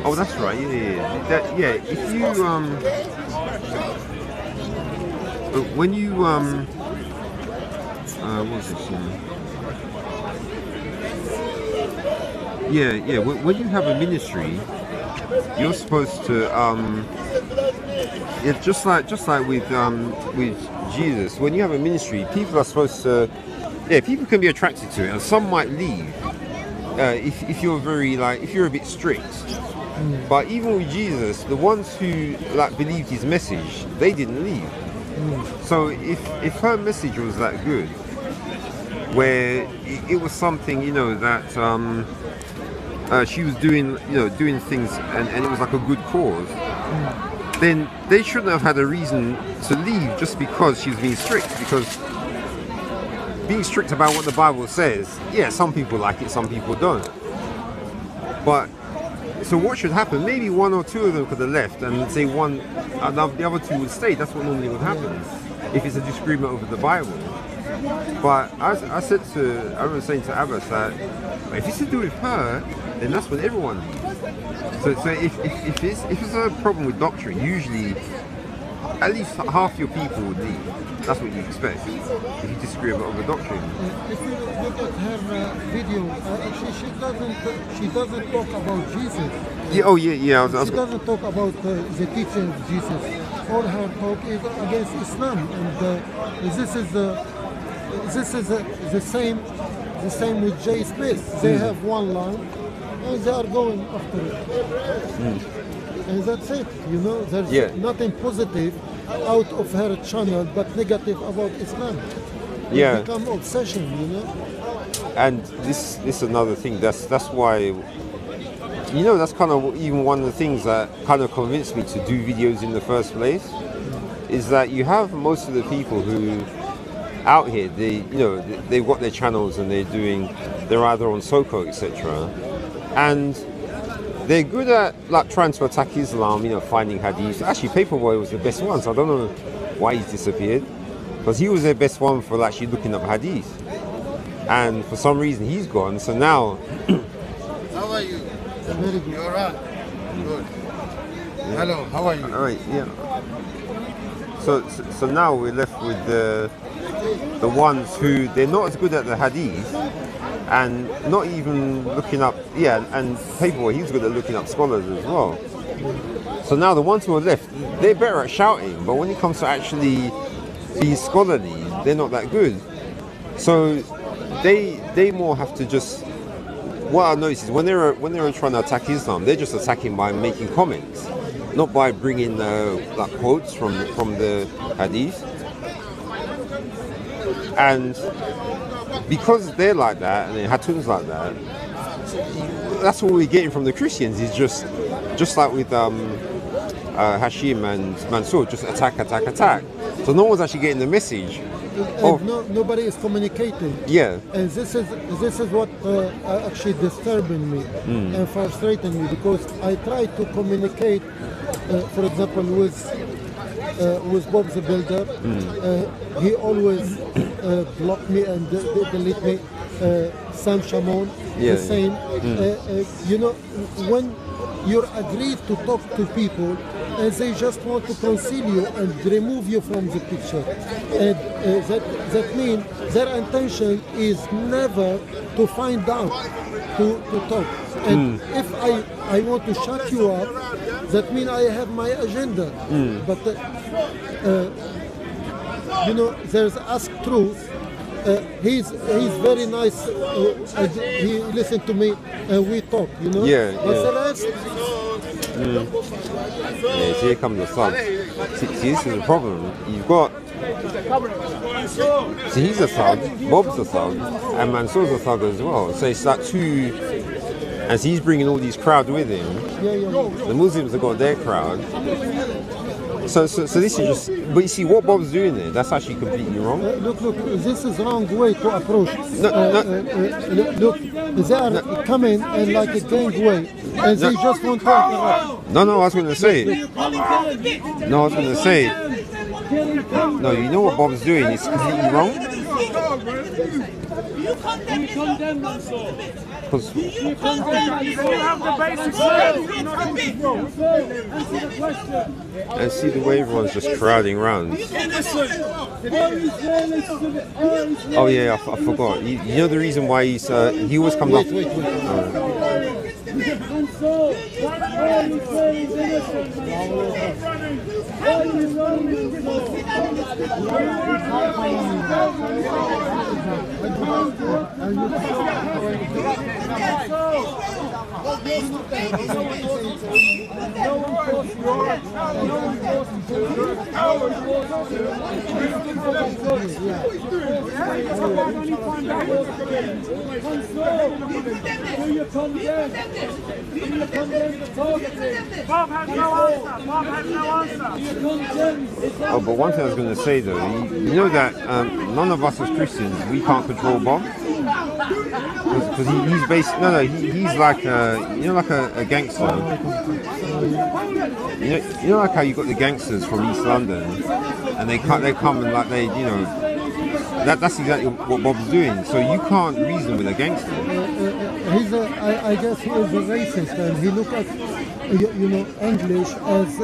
Oh, that's right. Yeah. If you when you what's this? Yeah. When you have a ministry, you're supposed to just like with Jesus. When you have a ministry, people are supposed to people can be attracted to it, and some might leave if you're if you're a bit strict. But even with Jesus, the ones who believed his message, they didn't leave. So if her message was that good, where it was something that she was doing things and it was like a good cause, then they shouldn't have had a reason to leave just because she was being strict. Because being strict about what the Bible says, some people like it, some people don't. But so what should happen? Maybe one or two of them could have left, and say the other two would stay. That's what normally would happen if it's a disagreement over the Bible. But I remember saying to Abbas that if it's to do with her, then that's when everyone leaves. So if it's a problem with doctrine, usually at least half your people would leave. That's what you expect if you disagree about the doctrine. If you look at her video, actually she doesn't talk about Jesus. Yeah. She doesn't talk about the teaching of Jesus. All her talk is against Islam, and this is the same with Jay Smith. They have one line, and they are going after it. And that's it. There's nothing positive out of her channel, but negative about Islam. It become obsession, And this is another thing. That's why. That's kind of even one of the things that kind of convinced me to do videos in the first place, is that you have most of the people who out here, they've got their channels and they're either on Soko, etc. And they're good at trying to attack Islam, finding hadith. Actually, Paperboy was the best one, so I don't know why he's disappeared, because he was their best one for actually looking up hadith. And for some reason he's gone, so now How are you? Very good. You're right. Good. Hello, how are you? all right, So now we're left with the ones who they're not as good at the hadith and not even looking up. And Paperboy, he's good at looking up scholars as well. So now the ones who are left, they're better at shouting, but when it comes to actually being scholarly, they're not that good. So they more have to just. What I noticed is when they're trying to attack Islam, they're just attacking by making comments, not by bringing quotes from the hadith. And because they're like that, and the Hatun's like that, that's what we're getting from the Christians. Is just like with Hashim and Mansur, just attack. So no one's actually getting the message. Nobody is communicating. Yeah. And this is what actually disturbing me and frustrating me, because I try to communicate, for example, with Bob the Builder. He always block me and delete me. Sam Shamon, the same. When you're agreed to talk to people and they just want to conceal you and remove you from the picture, and that means their intention is never to find out, to talk. And if I want to shut you up, that means I have my agenda. But you know, there's Ask Truth. He's very nice. And he listened to me and we talk. You know. Yeah, But yeah. the rest, Yeah, so here come the thugs. See, this is the problem. You've got. See, he's a thug, Bob's a thug, and Mansur's a thug as well. So it's like two. And so he's bringing all these crowd with him. yeah. The Muslims have got their crowd. So this is just. But you see, what Bob's doing there, that's actually completely wrong. Look, this is wrong way to approach. Look, they are coming in like a gang way, and they just want to interrupt. No, I was going to say. No, you know what Bob's doing? It's completely wrong. You condemn Mansur. Because You condemn. You have the basics. Answer the question. and see the way everyone's just crowding around. Oh yeah, I forgot. You know the reason why he always comes up. Bob has no answer. Oh, but one thing I was going to say though, you know that none of us as Christians, we can't control Bob. Because he's based. He's like like a gangster. You know like how you got the gangsters from East London, and they come and like that's exactly what Bob's doing. So you can't reason with a gangster. I guess he is a racist, and he look at English as.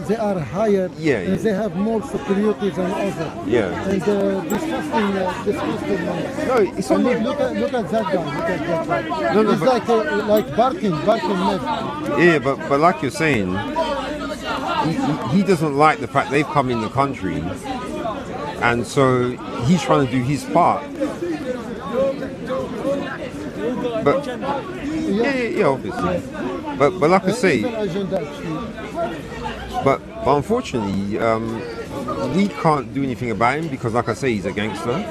They are higher, and they have more superiority than others. Yeah. And disgusting. No, it's only. Look at that guy. Look at that guy. No, it's but, like barking men. Yeah, but like you're saying, he doesn't like the fact they've come in the country, and so he's trying to do his part. But yeah, obviously. But like I say. But unfortunately, we can't do anything about him because, like I say, he's a gangster.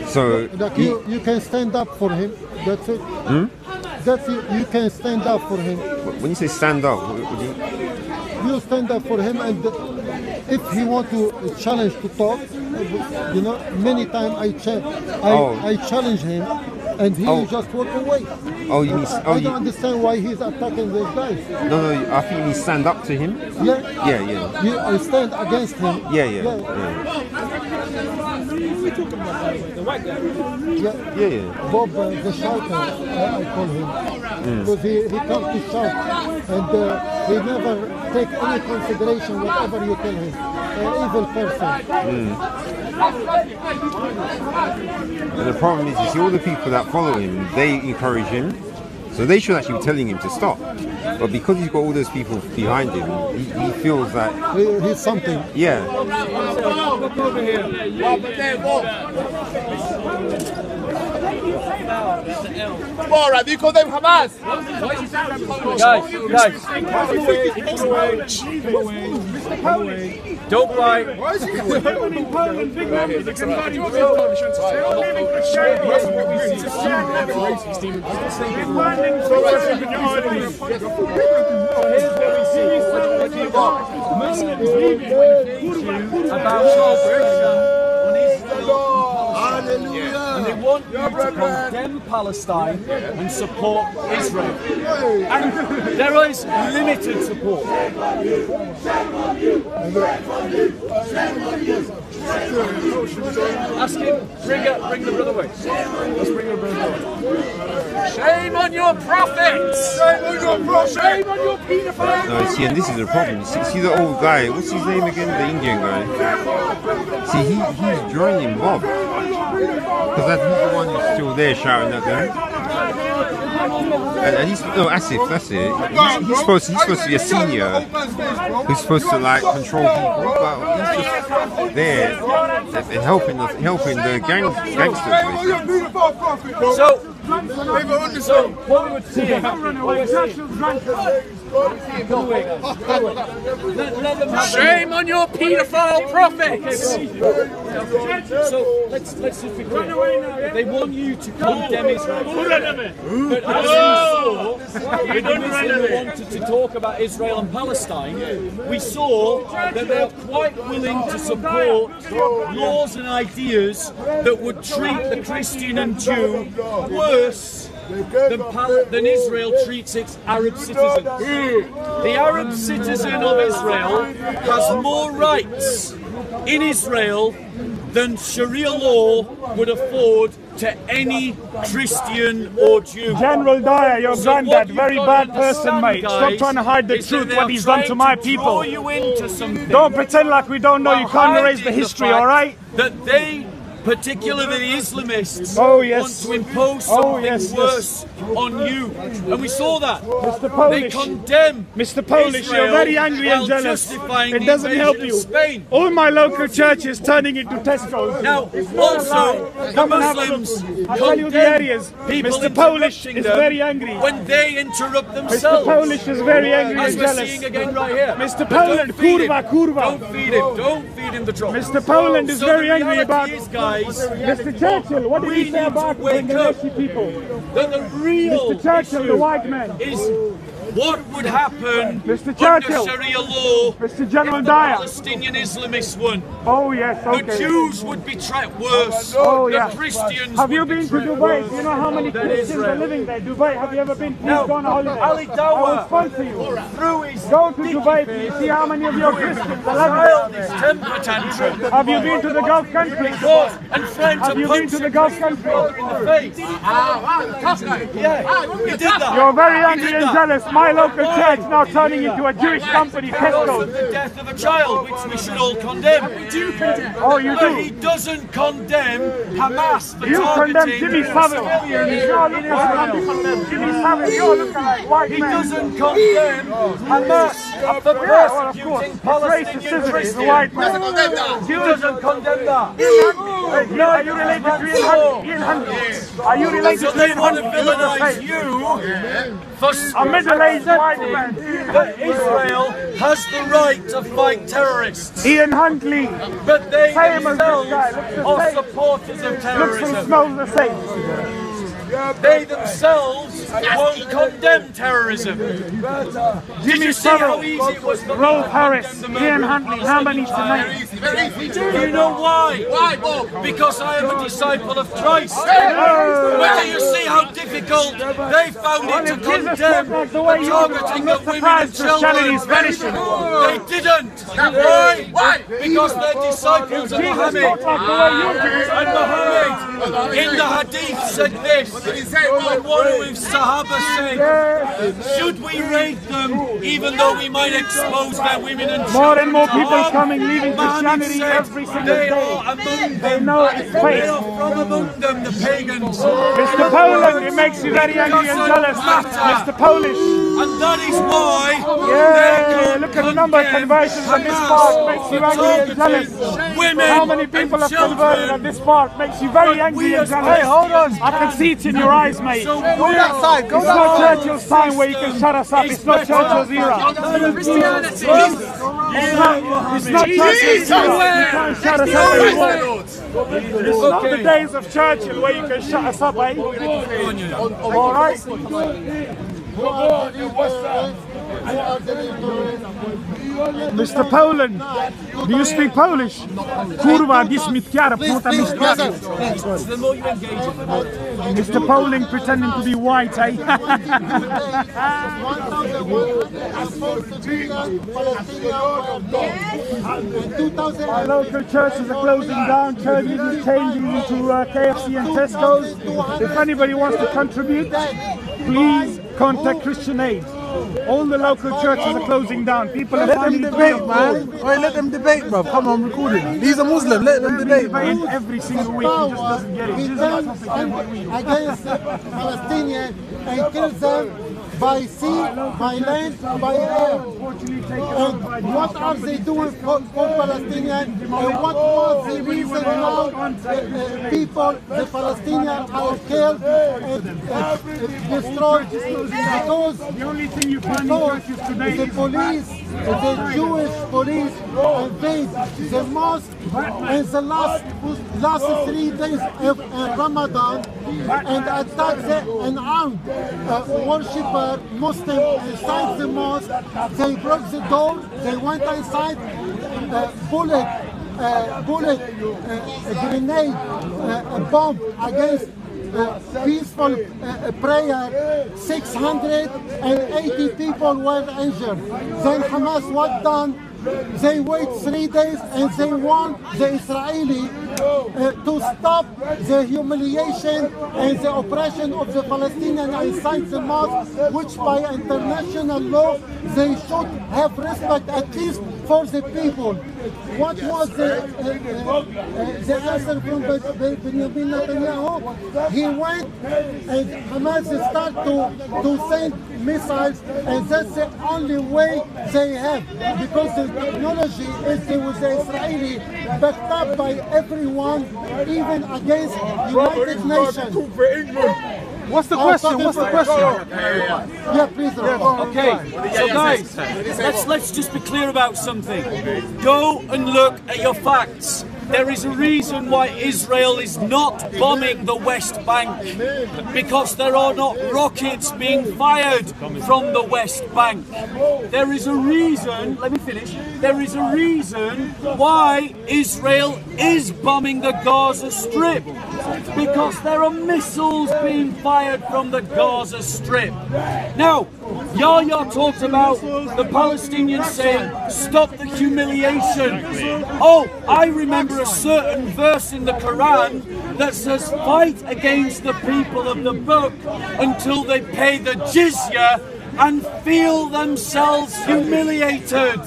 So like you can stand up for him. That's it. That's it. You can stand up for him. When you say stand up, what do you stand up for him, and if he want to challenge to talk, many times I challenge him, and he just walk away. Oh, you mean? I don't understand why he's attacking these guys. No, I think you mean stand up to him. Yeah. You stand against him. Yeah. The white guy. Yeah. Bob the shouter, I call him, because he comes to shout, and he never take any consideration whatever you tell him. An evil person. And the problem is, you see, all the people that follow him, they encourage him, so they should actually be telling him to stop. But because he's got all those people behind him, he feels that he's something. Yeah. All right, you call them Hamas. Guys. Don't fight. And they want you to condemn Palestine and support Israel. And there is limited support. Ask him, bring the brother away. Let's bring the brother away. Shame on your prophets! Shame on your prophets! Shame on your pedophiles! No, see, and this is the problem. See the old guy, what's his name again? The Indian guy. See, he's joining Bob. Because he's the one who's still there shouting at them. And he's no Asif. That's it. He's supposed to be a senior who's supposed to like control people, but he's just there and helping the gangsters. So what we would see. Shame on your paedophile prophets! So let's just be clear. They want you to condemn Israel. But as we saw, when Muslims wanted to talk about Israel and Palestine, we saw that they are quite willing to support laws and ideas that would treat the Christian and Jew worse than Israel treats its Arab citizens. The Arab citizen of Israel has more rights in Israel than Sharia law would afford to any Christian or Jew. General Dyer, your granddad, very bad person, mate. Stop trying to hide the truth, what he's done to my people. Don't pretend like we don't know. You can't erase the history, all right? That they, particularly the Islamists, want to impose something worse on you. And we saw that. Mr. Polish, they condemn Mr. Polish, Israel you're very angry and jealous. It doesn't help you. Spain. All my local churches turning into Tesco's. Now, also, the Muslims I'll tell you the areas. Mr. Polish is very angry. When they interrupt themselves. Mr. Polish is very angry as and we're jealous. seeing again right here. Mr. Poland, kurwa. Don't feed him. Don't feed him the trouble. Mr. Poland is very angry about... guys, Mr. Churchill, what did he say about Bangladeshi people? That the real Mr. Churchill, the white man, is what would happen Mr. Churchill, under Sharia law Mr. General if the Dyer. Palestinian Islamists won. Oh yes, okay. The Jews would be treated worse. Oh the yeah. Christians Have you would been be to Dubai? worse Do you know how many Christians Israel. are living there? Dubai, have you ever been? Please No. go on a holiday. Ali I will Dawah, sponsor you. through his Go to Dubai, please. See how many of your Christians are living childish there. temper tantrum. Have you been to the Gulf countries? And friends Have you been to the Gulf countries? in the face. Yeah, you did that. You're very angry did and that. jealous. My local church now turning into a Jewish company, Because Tesco. of the death of a child, which we should all condemn. We do condemn. Oh, you But he do? doesn't condemn Hamas for You condemn targeting Jimmy Savile. civilians You're in looking Israel. like Jimmy Savile. You're looking like white He man. doesn't condemn Hamas for Yeah, well, of course. persecuting It's Palestinian racist, isn't it? It's a Christians. white man. He doesn't condemn that. Are you related to Ian Huntley? Are you related So to they Ian want to Huntley? villainize you for A middle-aged white man. that Israel has the right to fight terrorists. Ian Huntley. But they Same as this themselves guy. Looks the are same. supporters of Looks and terrorism. smells the same. They themselves won't condemn terrorism. Did you see how easy it was for me Rolf to Harris, condemn the Ian murder of Huntley, how many Palestinians? tonight? Do you know why? Because I am a disciple of Christ. Whether you see how difficult they found it to condemn the targeting of women and children, is vanishing. they didn't. Why? Because they're disciples of Muhammad. And Muhammad in the Hadith said this. When one of his Sahaba said, should we raid them even though we might expose their women and children? More and more people to harm? coming, leaving Muhammad Christianity said, every single they day. are among They them. know it's They fake. are from among them, the pagans. Mr. Poland, it makes you very angry and jealous. Mr. Polish. And that is why Yeah, look at the number of conversions at this park, makes you angry and jealous. women How many people have converted at this park makes you very angry and jealous. Hey, hold on. I can see it in your eyes, mate. Go that side, go that side. It's not Churchill's time where you can shut us up. It's not Churchill's era. It's not Churchill's era. You can't shut us up anymore. It's not the days of Churchill where you can shut us up, eh? All right? Mr. Poland, do you speak Polish? Kurwa, dismitkiara, puta mitkiara. The more you engage in, the more. Mr. Poland pretending to be white, eh? Our local churches are closing down, churches are changing into KFC and Tesco's. If anybody wants to contribute, please contact Christian Aid. All the local churches are closing down. People are Let them finding debate, man. Oi, let them debate, bro. Come on, recording. These are Muslim. Let them debate, man. every single week. He just doesn't get it. He turns against Palestinians and kills them by sea, by land, by air. And what are they doing for Palestinians? And what was the reason now people, the Palestinians, are killed and destroyed? Because The only thing you find in churches today the is police, the Jewish police, invade the mosque in the last 3 days of Ramadan and attack an armed worshipper Muslim inside the mosque. They broke the door, they went inside, bullet, grenade, bomb against peaceful prayer. 680 people were injured. Then Hamas what done? They wait 3 days and they want the Israeli to stop the humiliation and the oppression of the Palestinians inside the mosque, which by international law they should have respect at least for the people. What was the answer from Benjamin Netanyahu? He went and Hamas started to send missiles, and that's the only way they have, because the technology is with the Israeli backed up by everyone, even against United Nations. What's the question? What's the question? Yeah, please. Okay, so guys, let's just be clear about something. Go and look at your facts. There is a reason why Israel is not bombing the West Bank, because there are not rockets being fired from the West Bank. There is a reason, let me finish, there is a reason why Israel is bombing the Gaza Strip, because there are missiles being fired from the Gaza Strip. Now, Yahya talked about the Palestinians saying, stop the humiliation. Oh, I remember a certain verse in the Quran that says, fight against the people of the book until they pay the jizya and feel themselves humiliated.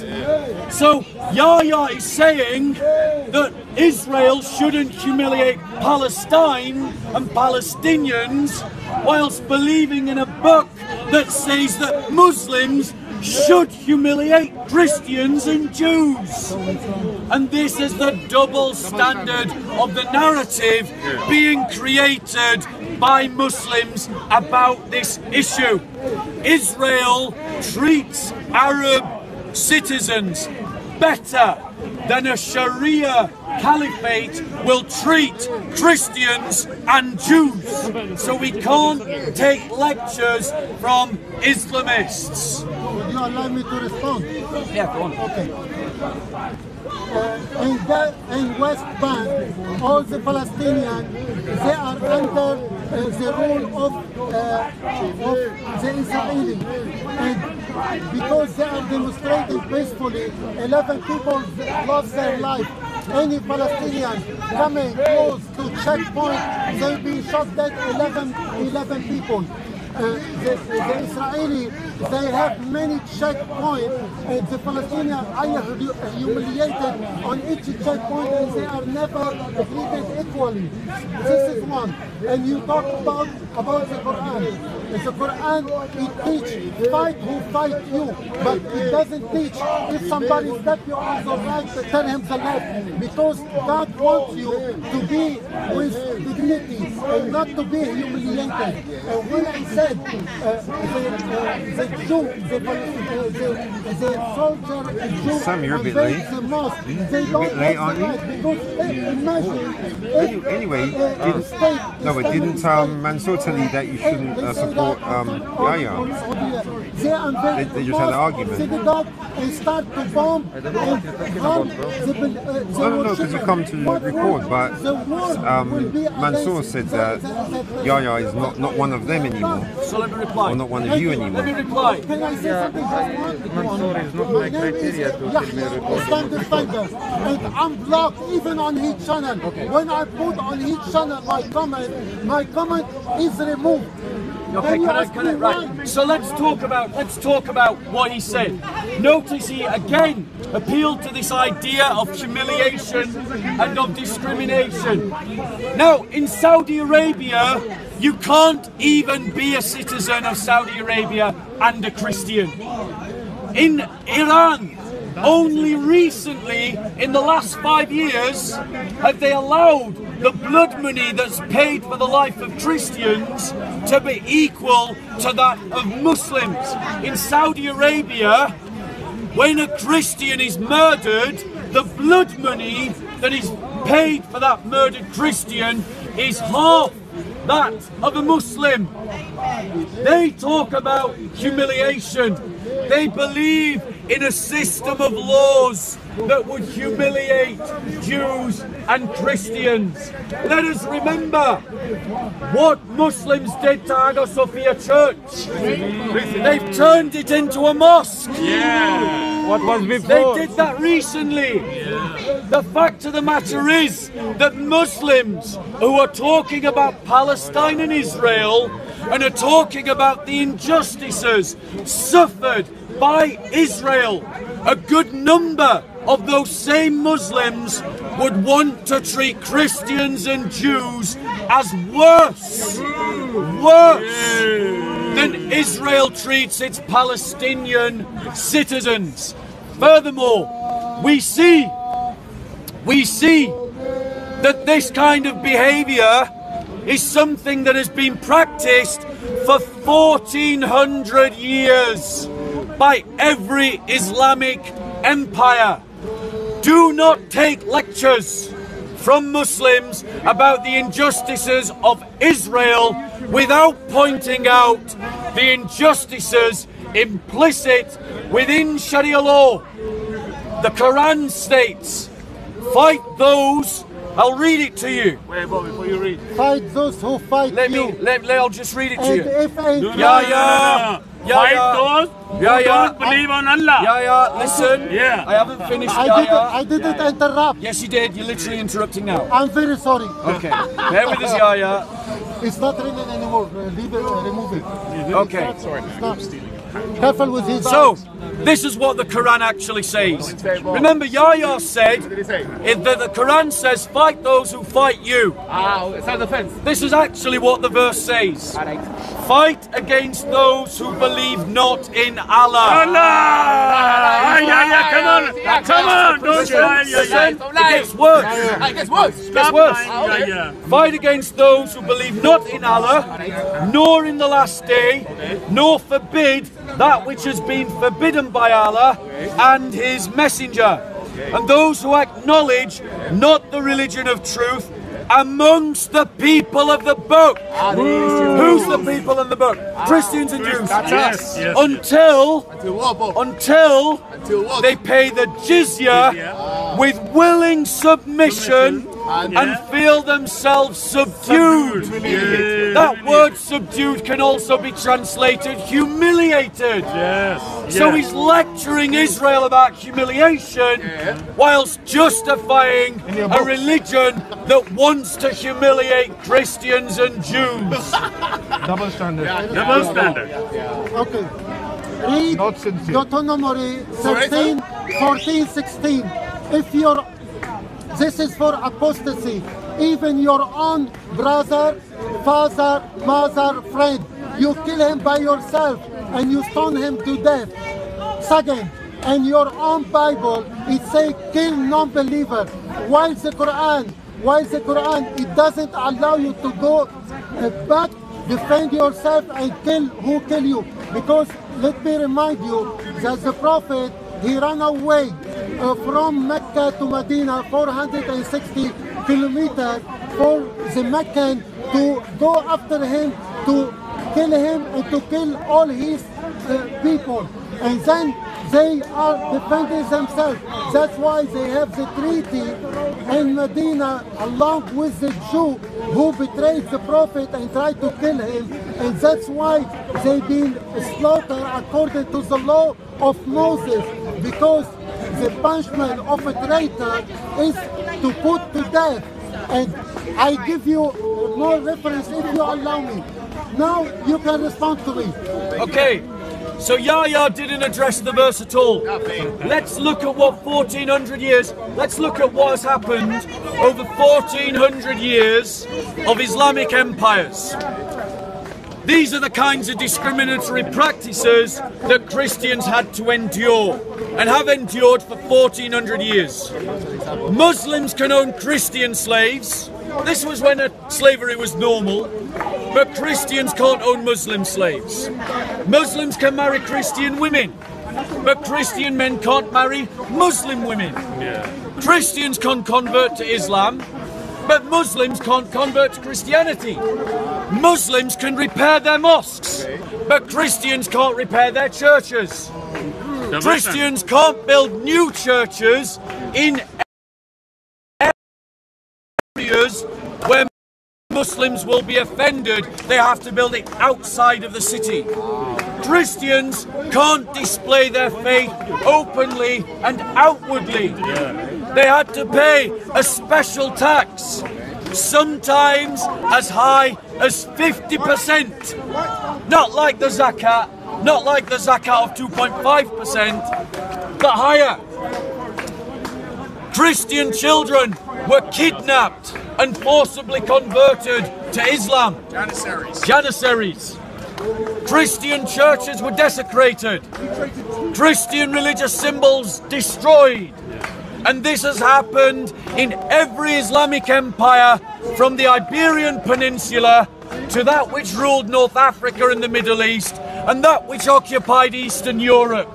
So Yahya is saying that Israel shouldn't humiliate Palestine and Palestinians whilst believing in a book that says that Muslims should humiliate Christians and Jews. And this is the double standard of the narrative being created by Muslims about this issue. Israel treats Arab citizens better than a Sharia caliphate will treat Christians and Jews. So we can't take lectures from Islamists. Would you allow me to respond? Yeah, go on. Okay. In West Bank, all the Palestinians, they are under the rule of the Israeli. And because they are demonstrating peacefully, 11 people lost their life. Any Palestinian coming close to checkpoint, they'll be shot dead, 11 people. The Israeli, they have many checkpoints, and the Palestinians are humiliated on each checkpoint, and they are never treated equally. This is one. And you talk about the Quran. The Quran, it teaches fight who fight you, but it doesn't teach if somebody steps you on the right, tell him the left, because God wants you to be with dignity and not to be humiliated. And when I said the Jew, the soldier Jew Sam, you're a bit late. the mosque, they You're a don't bit late, aren't you? because imagine Anyway, didn't Mansur tell you that you shouldn't support Yahya? They just had an argument. Synagogue and start to bomb and harm No, because you come to record, but Mansur said that Yahya is not one of them anymore. So let me reply. Or not one of you anymore. Let me reply. Can I say something? Mansur is not my criteria to tell me Yahya, stand defender, and I'm blocked even on his channel. When I put on his channel my comment is removed. Okay, can I, right. So let's talk about what he said. Notice he again appealed to this idea of humiliation and of discrimination. Now, in Saudi Arabia, you can't even be a citizen of Saudi Arabia and a Christian. In Iran, only recently, in the last 5 years, have they allowed the blood money that's paid for the life of Christians to be equal to that of Muslims. In Saudi Arabia, when a Christian is murdered, the blood money that is paid for that murdered Christian is half that of a Muslim. They talk about humiliation. They believe in a system of laws that would humiliate Jews and Christians. Let us remember what Muslims did to Hagia Sophia Church. They've turned it into a mosque. Yeah. What was before? They did that recently. The fact of the matter is that Muslims who are talking about Palestine and Israel and are talking about the injustices suffered by Israel, a good number of those same Muslims would want to treat Christians and Jews as worse than Israel treats its Palestinian citizens. Furthermore, we see that this kind of behavior is something that has been practiced for 1400 years by every Islamic empire. Do not take lectures from Muslims about the injustices of Israel without pointing out the injustices implicit within Sharia law. The Quran states, fight those, I'll read it to you. Wait, before you read. Fight those who fight you. I'll just read it to And you. if a Yahya, Fight those who don't believe on Allah. Yahya, listen. Yeah. I haven't finished, Yahya. I didn't interrupt. Yes, you did. You're literally interrupting now. I'm very sorry. Okay. Bear with us, Yahya. It's not written anymore. Leave it, remove it. Okay. It's not. Careful with his So, eyes. this is what the Quran actually says. Remember, Yahya said that the Quran says, fight those who fight you. It's not defense. This is actually what the verse says. Fight against those who believe not in Allah. Allah! Yeah, come on, don't lie. It gets worse. It gets worse. It gets worse. Fight against those who believe not in Allah, nor in the last day, nor forbid that which has been forbidden by Allah and His Messenger, and those who acknowledge not the religion of truth amongst the people of the book. Who's the people in the book? Christians and Jews. Yes. Until they pay the jizya with willing submission and feel themselves subdued. That word subdued can also be translated humiliated. So he's lecturing Israel about humiliation whilst justifying a religion that wants to humiliate Christians and Jews. Double standard. Double standard. Okay. Read Not sincere. Deuteronomy 13, 14, 16. If you're, this is for apostasy. Even your own brother, father, mother, friend, you kill him by yourself and you stone him to death. Second, in your own Bible, it says kill non-believer. While the Quran, it doesn't allow you to go back, defend yourself and kill who kill you. Because let me remind you that the Prophet, he ran away from Mecca to Medina, 460 kilometers, for the Meccan to go after him, to kill him and to kill all his people. And then they are defending themselves. That's why they have the treaty in Medina along with the Jew who betrayed the Prophet and tried to kill him. And that's why they've been slaughtered according to the law of Moses, because the punishment of a traitor is to put to death. And I give you more reference if you allow me. Now you can respond to me. Okay, so Yahya didn't address the verse at all. Let's look at what 1400 years, let's look at what has happened over 1400 years of Islamic empires. These are the kinds of discriminatory practices that Christians had to endure and have endured for 1400 years. Muslims can own Christian slaves. This was when slavery was normal, but Christians can't own Muslim slaves. Muslims can marry Christian women, but Christian men can't marry Muslim women. Christians can convert to Islam, but Muslims can't convert to Christianity. Muslims can repair their mosques, but Christians can't repair their churches. Christians can't build new churches in areas where Muslims will be offended. They have to build it outside of the city. Christians can't display their faith openly and outwardly. They had to pay a special tax, sometimes as high as 50%. Not like the zakat, not like the zakat of 2.5%, but higher. Christian children were kidnapped and forcibly converted to Islam. Janissaries. Christian churches were desecrated. Christian religious symbols destroyed. And this has happened in every Islamic empire from the Iberian Peninsula to that which ruled North Africa and the Middle East and that which occupied Eastern Europe.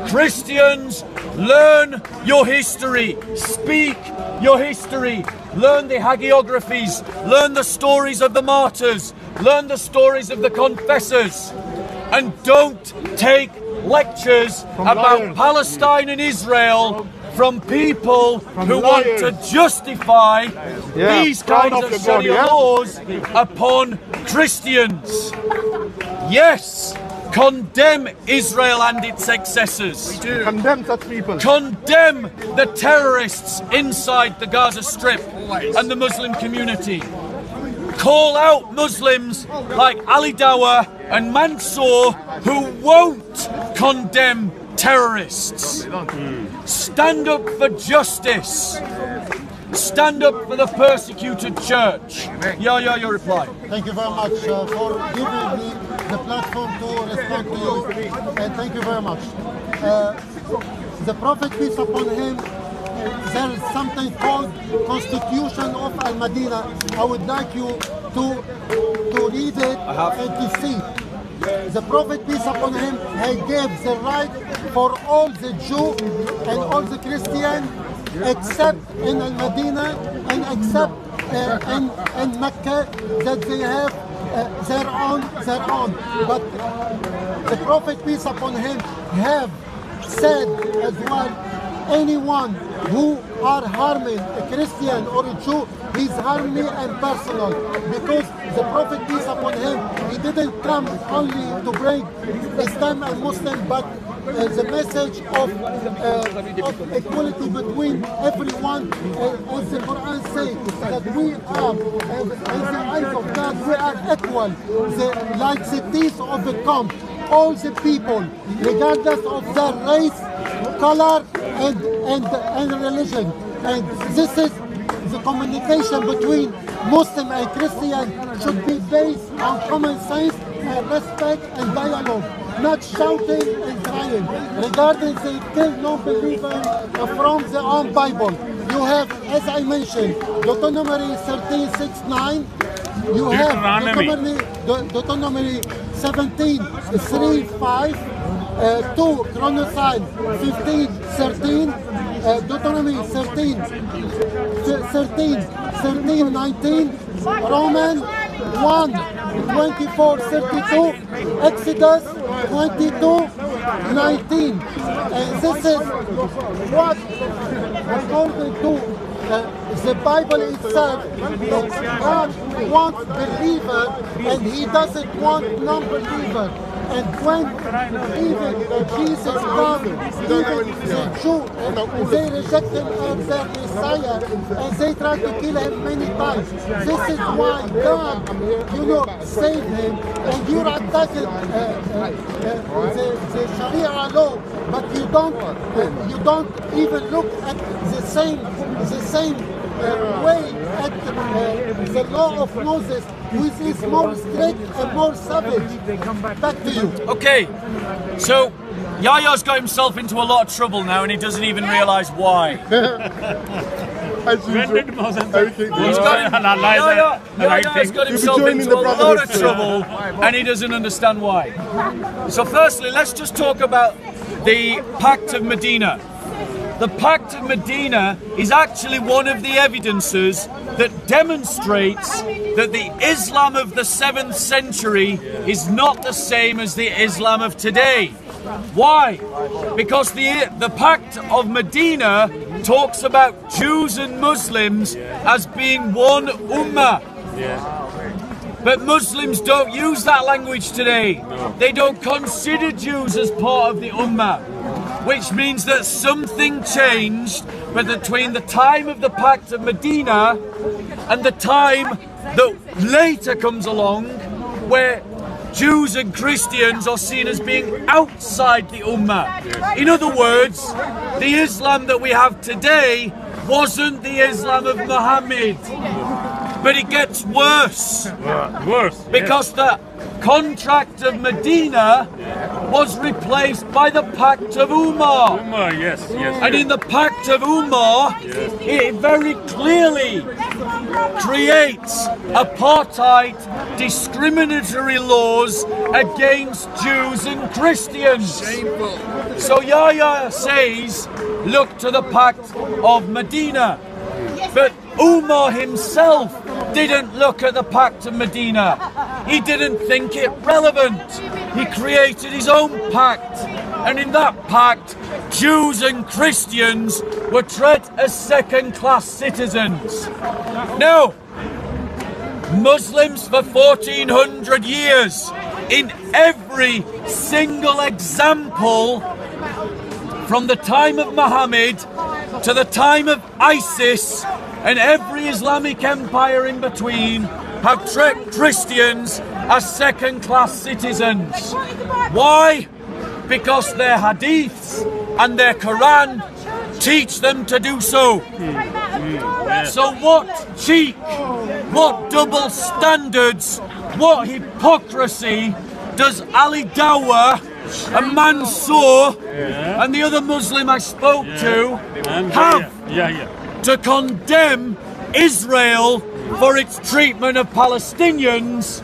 Christians, learn your history, speak your history, learn the hagiographies, learn the stories of the martyrs, learn the stories of the confessors, and don't take lectures about Palestine and Israel from people who want to justify these kinds of Sharia laws upon Christians. Yes, condemn Israel and its successors. Condemn such people. Condemn the terrorists inside the Gaza Strip and the Muslim community. Call out Muslims like Ali Dawah and Mansur who won't condemn terrorists. Stand up for justice. Stand up for the persecuted church. Yahya, your reply. Thank you very much for giving me the platform to respond to you. And thank you very much. The Prophet, peace upon him, there is something called Constitution of Al-Madinah. I would like you to read it and to see. The Prophet, peace upon him, he gave the right for all the Jew and all the Christian, except in Al-Madinah and except in Mecca, that they have their own. But the Prophet, peace upon him, have said as well, anyone who are harming a Christian or a Jew, he's harming me and personal, because the Prophet, peace upon him, he didn't come only to bring Islam and Muslim, but the message of equality between everyone. As the Quran says, that we are, in the eyes of God, we are equal, like the teeth of the comb. All the people, regardless of their race, color, and religion. And this is the communication between Muslim and Christian should be based on common sense and respect and dialogue, not shouting and crying. Regarding the kill non-believer from the own Bible, you have, as I mentioned, Deuteronomy 13:6-9. You have Deuteronomy 17:3-5. 2 Chronicles 15:13, Deuteronomy 13:19, Romans 1:24-32, Exodus 22:19. And this is what, according to the Bible itself, God wants believer and he doesn't want non-believer. And when even Jesus' brother, even the Jew, they reject him as their Messiah, and they try to kill him many times. This is why God, saved him, and you're attacking the Sharia law, but you don't even look at the same way at the law of Moses, which is more strict and more savage. Back to you. Okay, so Yahya's got himself into a lot of trouble now, and he doesn't even realise why. As usual, Yahya's got himself into a lot of trouble, and he doesn't understand why. So firstly, let's just talk about the Pact of Medina. The Pact of Medina is actually one of the evidences that demonstrates that the Islam of the 7th century is not the same as the Islam of today. Why? Because the Pact of Medina talks about Jews and Muslims as being one ummah. But Muslims don't use that language today. They don't consider Jews as part of the ummah, which means that something changed between the time of the Pact of Medina and the time that later comes along, where Jews and Christians are seen as being outside the Ummah. In other words, the Islam that we have today wasn't the Islam of Muhammad. But it gets worse. Because the contract of Medina was replaced by the Pact of Umar. And in the Pact of Umar, it very clearly creates apartheid, discriminatory laws against Jews and Christians. So Yahya says, look to the Pact of Medina. But Umar himself didn't look at the Pact of Medina. He didn't think it relevant. He created his own pact. And in that pact, Jews and Christians were treated as second-class citizens. Now, Muslims for 1400 years, in every single example, from the time of Muhammad to the time of ISIS and every Islamic empire in between, have treated Christians as second-class citizens. Why? Because their hadiths and their Quran teach them to do so. So what cheek, what double standards, what hypocrisy does Ali Dawah and Mansur and the other Muslim I spoke to have to condemn Israel for its treatment of Palestinians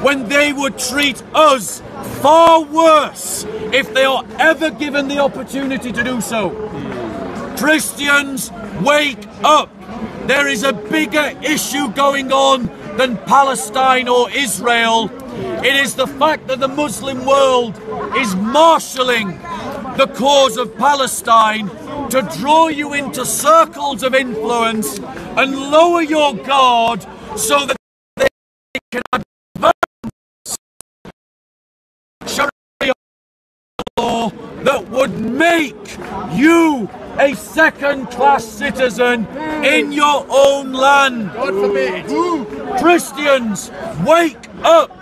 when they would treat us far worse if they are ever given the opportunity to do so? Christians, wake up! There is a bigger issue going on than Palestine or Israel. It is the fact that the Muslim world is marshalling the cause of Palestine to draw you into circles of influence and lower your guard so that they can advance Sharia law that would make you a second-class citizen in your own land. God forbid. Christians, wake up!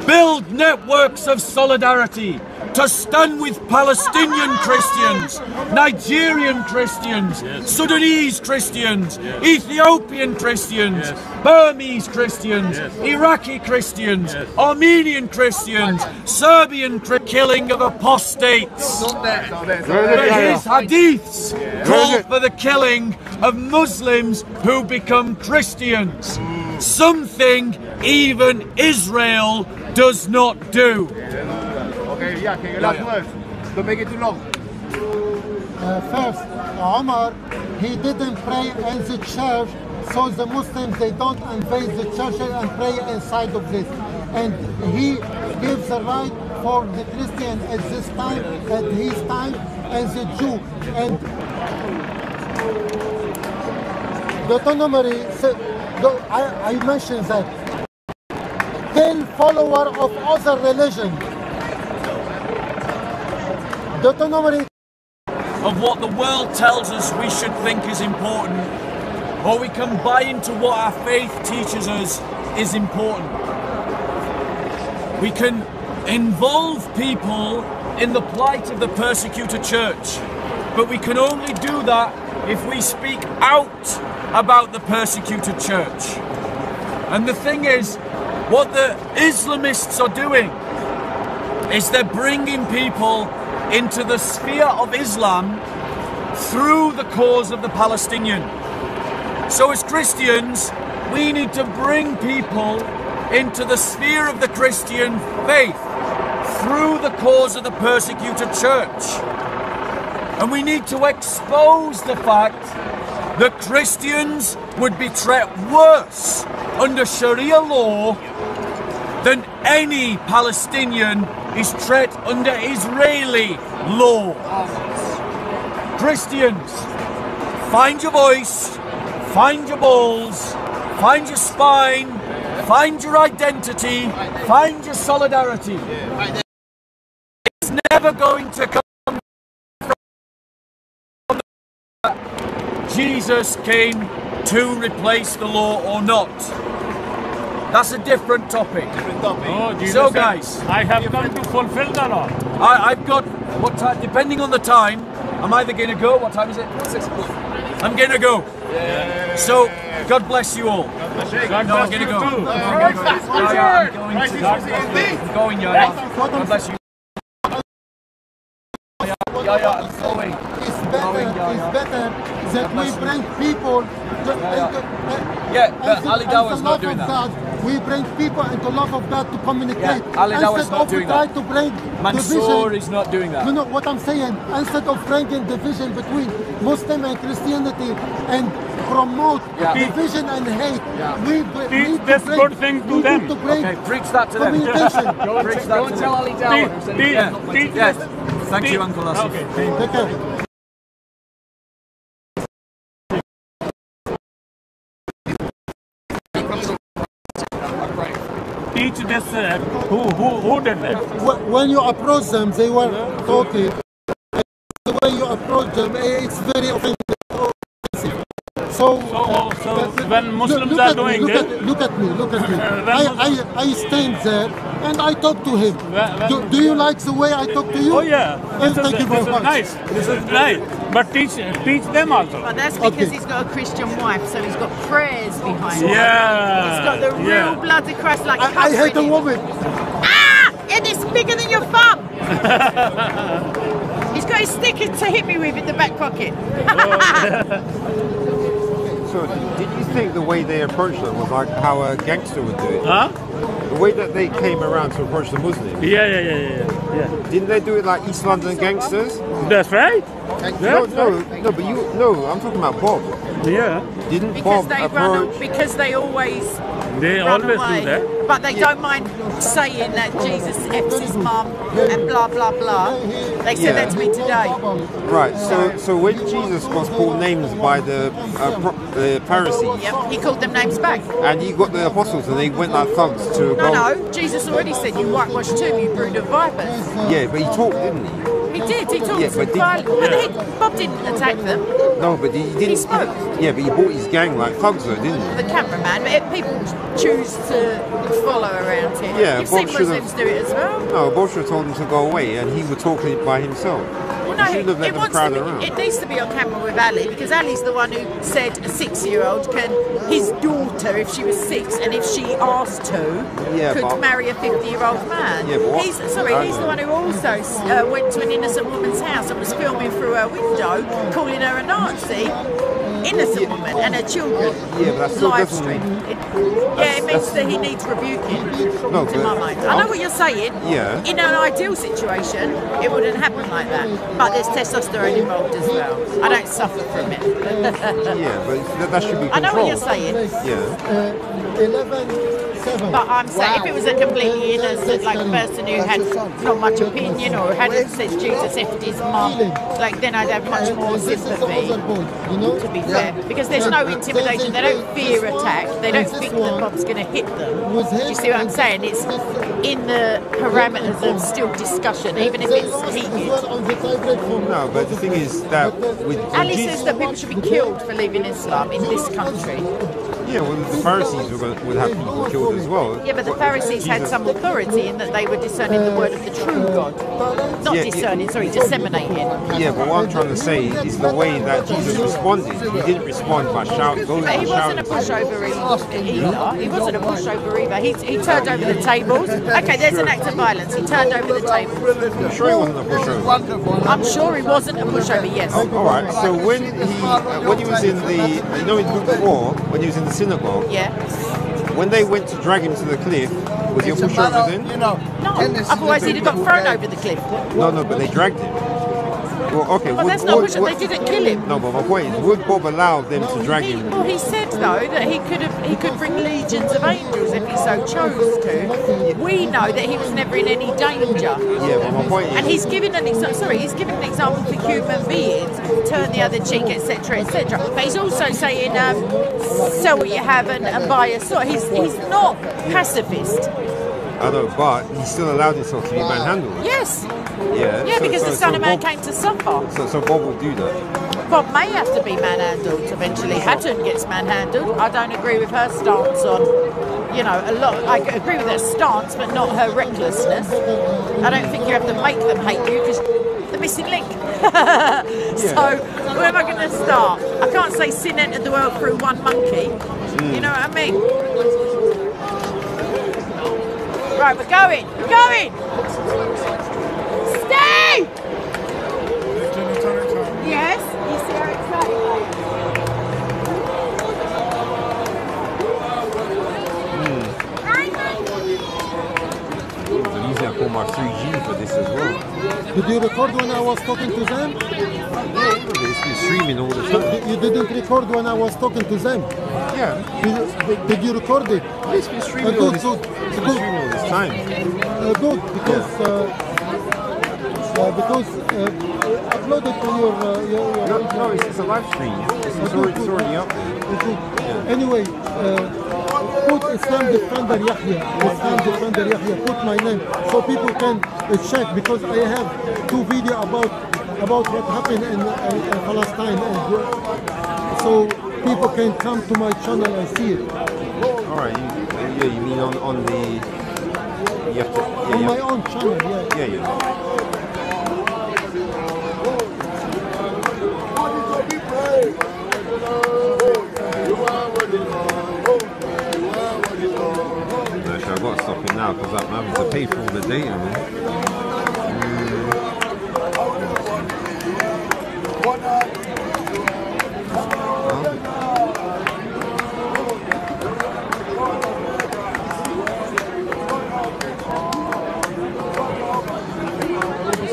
Build networks of solidarity to stand with Palestinian Christians, Nigerian Christians, Sudanese Christians, Ethiopian Christians, Burmese Christians, Iraqi Christians, Armenian Christians, Serbian killing of apostates. But his hadiths call for the killing of Muslims who become Christians. Something even Israel does not do. Okay, yeah, okay, last words. Don't make it too long. First, Omar, he didn't pray in the church, so the Muslims, they don't invade the churches and pray inside of this. And he gives the right for the Christian at this time, at his time, and the Jew. And Deuteronomy, I mentioned that. Tell follower of other religion Deuteronomy. Of what the world tells us we should think is important, or we can buy into what our faith teaches us is important. We can involve people in the plight of the persecuted church, but we can only do that if we speak out about the persecuted church. And the thing is, what the Islamists are doing is they're bringing people into the sphere of Islam through the cause of the Palestinian. So as Christians, we need to bring people into the sphere of the Christian faith through the cause of the persecuted church. And we need to expose the fact that Christians would be treated worse under Sharia law than any Palestinian is treated under Israeli law. Christians, find your voice, find your balls, find your spine, find your identity, find your solidarity. It's never going to come from Jesus came to replace the law or not. That's a different topic. Oh, Jesus So said, guys, I have come to fulfill the law. I've got, what time, depending on the time, I'm either going to go, what time is it? 6 o'clock. I'm going to go. Yeah. So, God bless you all. God No, I'm bless going to you go. too. I'm going, Yahya. God bless you. Yahya, I'm going. It's better that we bring people. Yeah, but Ali Dawah's not doing that. God, we bring people into love of God to communicate. Yeah, Ali Dawah's not doing that. To bring Mansur division. is not doing that. You know what I'm saying? Instead of bringing division between Muslim and Christianity and promote division and hate, we Teach need this to bring, good thing to we them. need to bring Okay, preach that to them. communication. Preach that to them. Ali Dawah. Teach Yes. Thank you, Uncle Asif. Okay. Take care. Teach this. Who did that? When you approach them, they were talking. The way you approach them, it's very offensive. So when Muslims look are at me, doing this, look at me. I stand there and I talk to him. Do you like the way I talk to you? oh yeah, Thank you very much. nice. This is nice. But teach them also. But that's because Okay. he's got a Christian wife, so he's got prayers behind him. Yeah. He's got the real blood of Christ, like I hate a woman. Ah! And it's bigger than your thumb. He's got his sticker to hit me with in the back pocket. So, did you think the way they approached them was like how a gangster would do it? Huh? The way that they came around to approach the Muslims? Yeah. Didn't they do it like East London gangsters? That's right. No, but I'm talking about Bob. Yeah. Didn't because Bob they approach? because they always They run always away. do that. But they don't mind saying that Jesus F's his mum and blah blah blah. They said that to me today. Right. So when Jesus was called names by the Pharisees, Yep, he called them names back. and he got the apostles, and they went like thugs to go. No, Jesus already said, "You whitewashed tomb, you brood of vipers." Yeah, but he talked, didn't he? He did. He talked Yeah, but did- violently. Bob didn't attack them. No, but he didn't. He spoke. Yeah, but he brought his gang like thugs, though, didn't he? The cameraman, but people choose to follow around him. Yeah, You've Bob seen should've- Muslims do it as well. No, Bolsha told him to go away, and he was talking by himself. Well, He no, shouldn't have let it them wants crowd to around. be, it needs to be on camera with Ali, because Ali's the one who said a 6-year-old can, his daughter, if she was 6 and if she asked to, Yeah, could but- marry a 50-year-old man. Yeah, but what- He's the one who also went to an innocent woman's house and was filming through her window, calling her a Nazi. Innocent woman and her children. Yeah, but that still live doesn't- stream. It means that he needs rebuking. No, to but- my mind. I know what you're saying. Yeah. In an ideal situation, it wouldn't happen like that. But there's testosterone involved as well. I don't suffer from it. Yeah, but that should be controlled. I know what you're saying. Yeah. 11-7. But I'm saying if it was a completely innocent like person who had not much opinion or hadn't said Jesus if his mum, like then I'd have much more This is the sympathy. other point, you know? To be Yeah, because there's no intimidation. They don't fear attack. They don't think the bomb's going to hit them. Do you see what I'm saying? It's in the parameters of still discussion, even if it's heated. No, but the thing is that with Ali says that people should be killed for leaving Islam in this country. Yeah, well, the Pharisees would have people killed as well. Yeah, but the Pharisees had some authority in that they were discerning the word of the true God. Not discerning, sorry, disseminating. Yeah, but what I'm trying to say is the way that Jesus responded. He didn't respond by shouting. But he wasn't a pushover either. He wasn't a pushover either. He turned over the tables. Okay, there's an act of violence. He turned over the tables. I'm sure he wasn't a pushover. I'm sure he wasn't a pushover, yes. All right, so when he was in the, you know, in Luke 4, when he was in the synagogue, yeah, when they went to drag him to the cliff, was he a pushover then? No, otherwise he'd have got thrown over the cliff. No, but they dragged him. Well, okay. Well, that's not pushover. They didn't kill him. No, but my point is, would Bob allow them to drag him? Well, he said though that he could bring legions of angels if he so chose to. We know that he was never in any danger. Yeah, but my point is, and he's given an example for human beings, turn the other cheek, etc., etc. But he's also saying, sell what you have and buy a sword. He's not pacifist. I know, but he still allowed himself to be manhandled. Yes. Yeah. Yeah, because the Son of Man came to suffer. So Bob will do that. Bob may have to be manhandled eventually. Hatton gets manhandled. I don't agree with her stance on, you know, a lot. I agree with her stance, but not her recklessness. I don't think you have to make them hate you because the missing link. So where am I going to start? I can't say sin entered the world through one monkey. You know what I mean? Right, we're going. Stay! Yes, you see how excited I'm using I call my 3G for this as well. Did you record when I was talking to them? It's been streaming all the time. You didn't record when I was talking to them? Yeah. Did you record it? It's been streaming all this time. Good, because uploaded to your no, it's a live stream. It's already up there. Yeah. Anyway, put Islam Defender Yahya. Put my name so people can check, because I have 2 videos about what happened in Palestine, and so people can come to my channel and see it. All right. You mean on the? You have to. Yeah, on my own channel, yeah. Yeah. Actually, I've got to stop it now because I'm having to pay for all the data, man.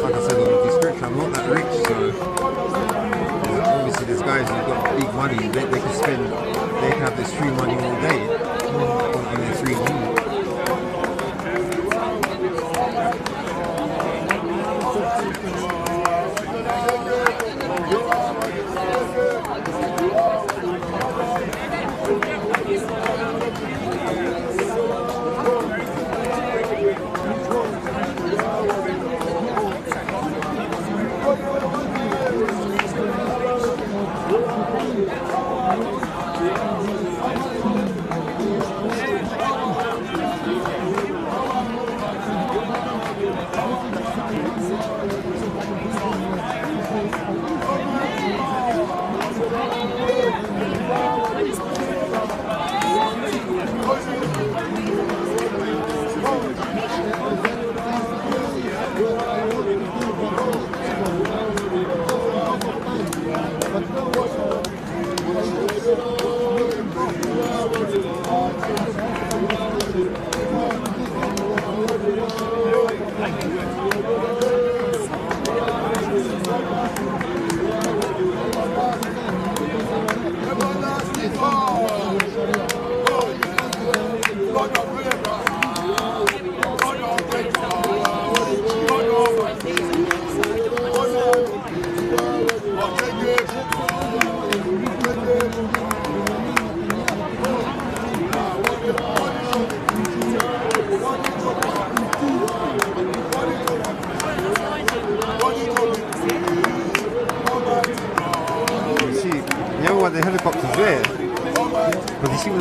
Like I said on the description, I'm not that rich, so obviously there's guys who've got big money, they can have this free money all day. And it's 3G.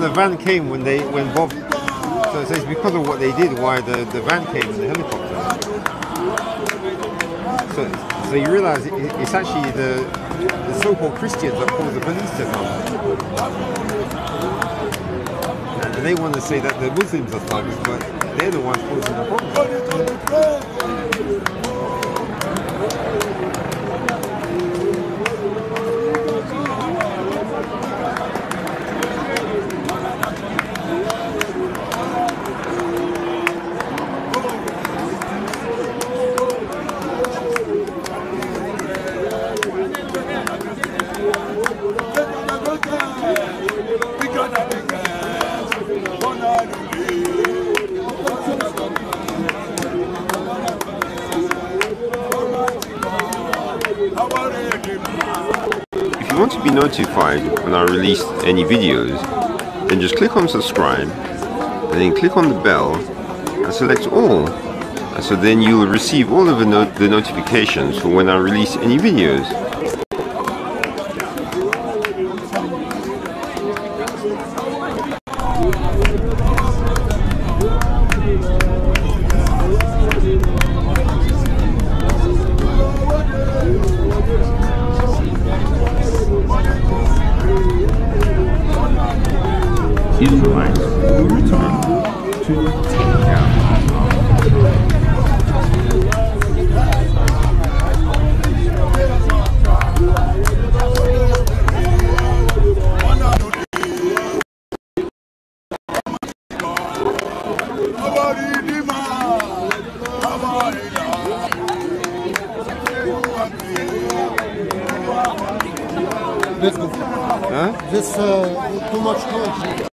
the van came when Bob. So it's because of what they did why the van came in the helicopter. So you realise it's actually the so-called Christians that caused the police to come. And they want to say that the Muslims are thugs, but they're the ones causing the problem. If you want to be notified when I release any videos, then just click on subscribe and then click on the bell and select all, and so then you'll receive all of the notifications for when I release any videos. Israelites will return to Yahya. This too much noise.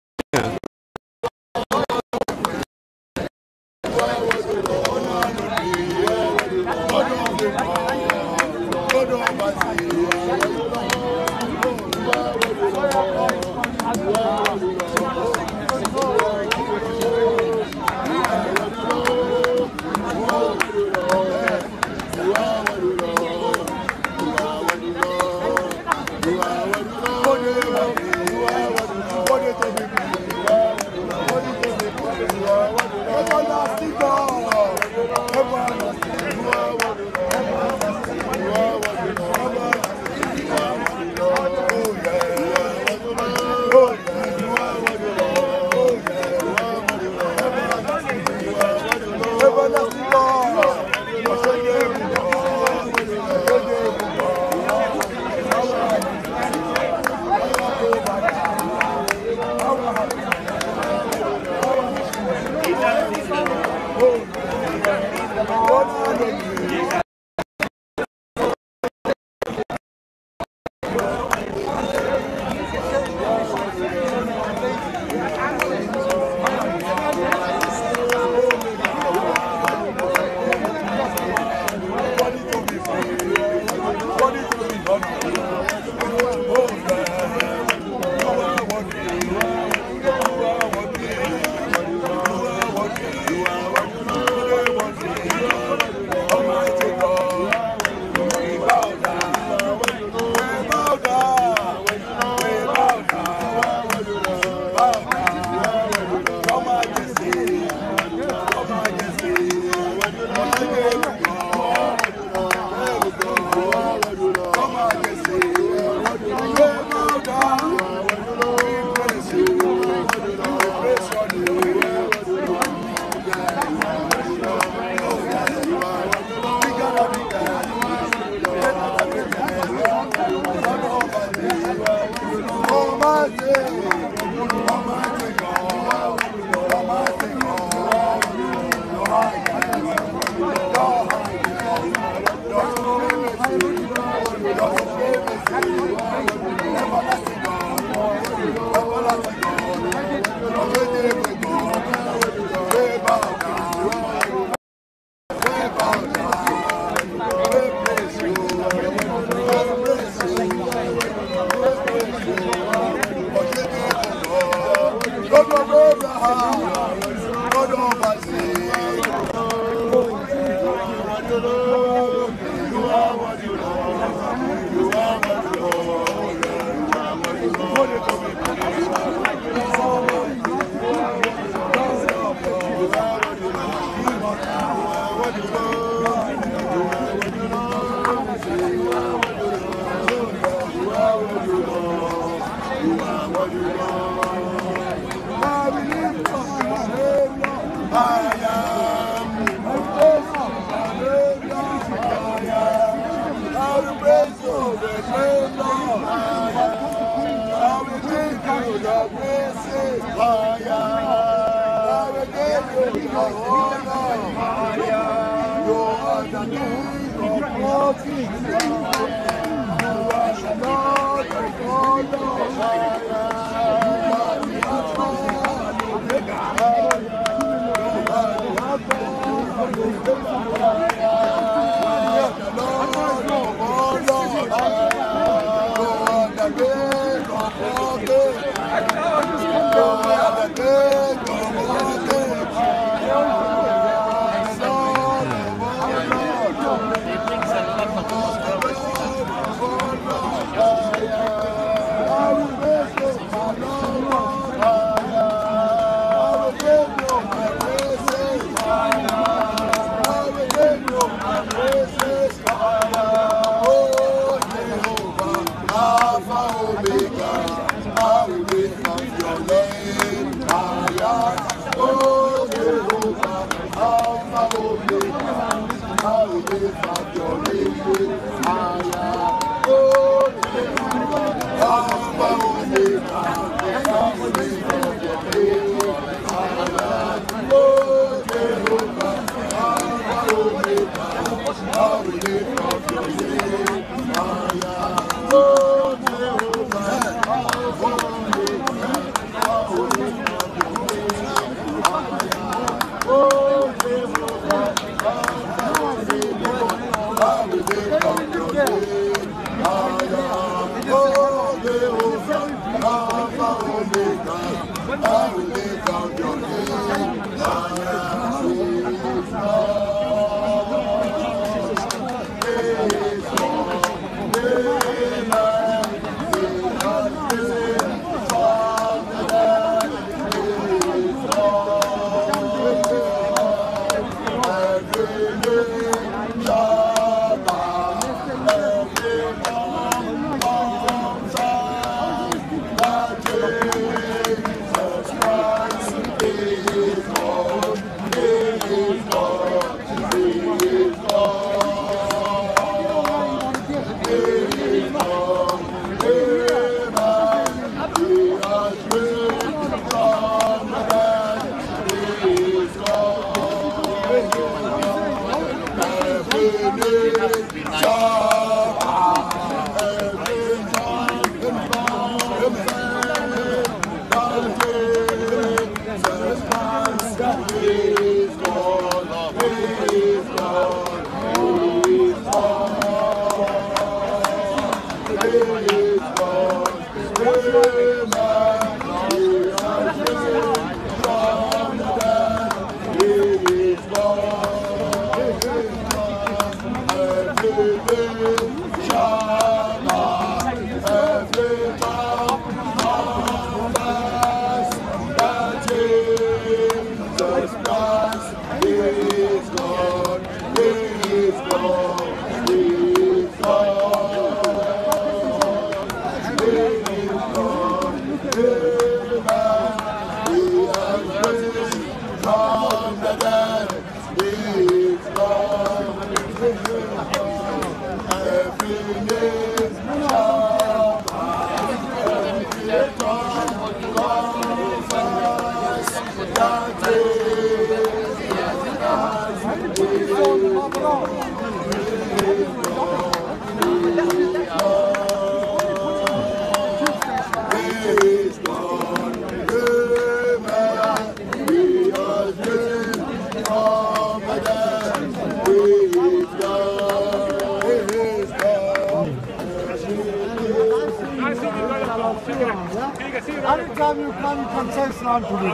Anytime you come, you can say salam to me.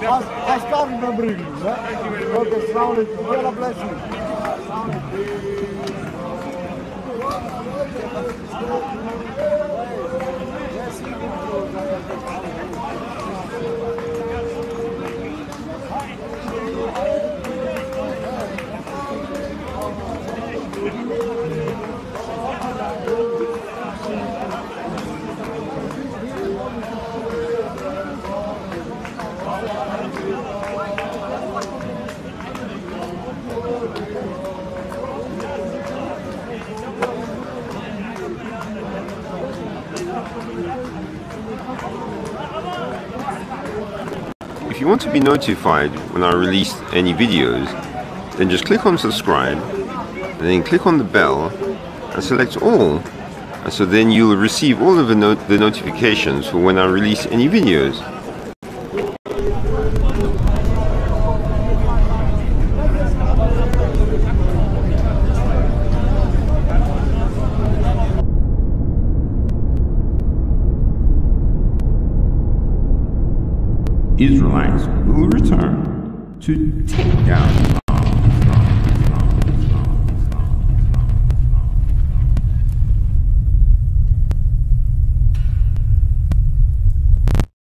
I start remembering you. Yeah? Okay, salam alaikum. God bless you. if you want to be notified when I release any videos, then just click on subscribe and then click on the bell and select all, and so then you'll receive all of the notifications for when I release any videos. Israelites will return to take down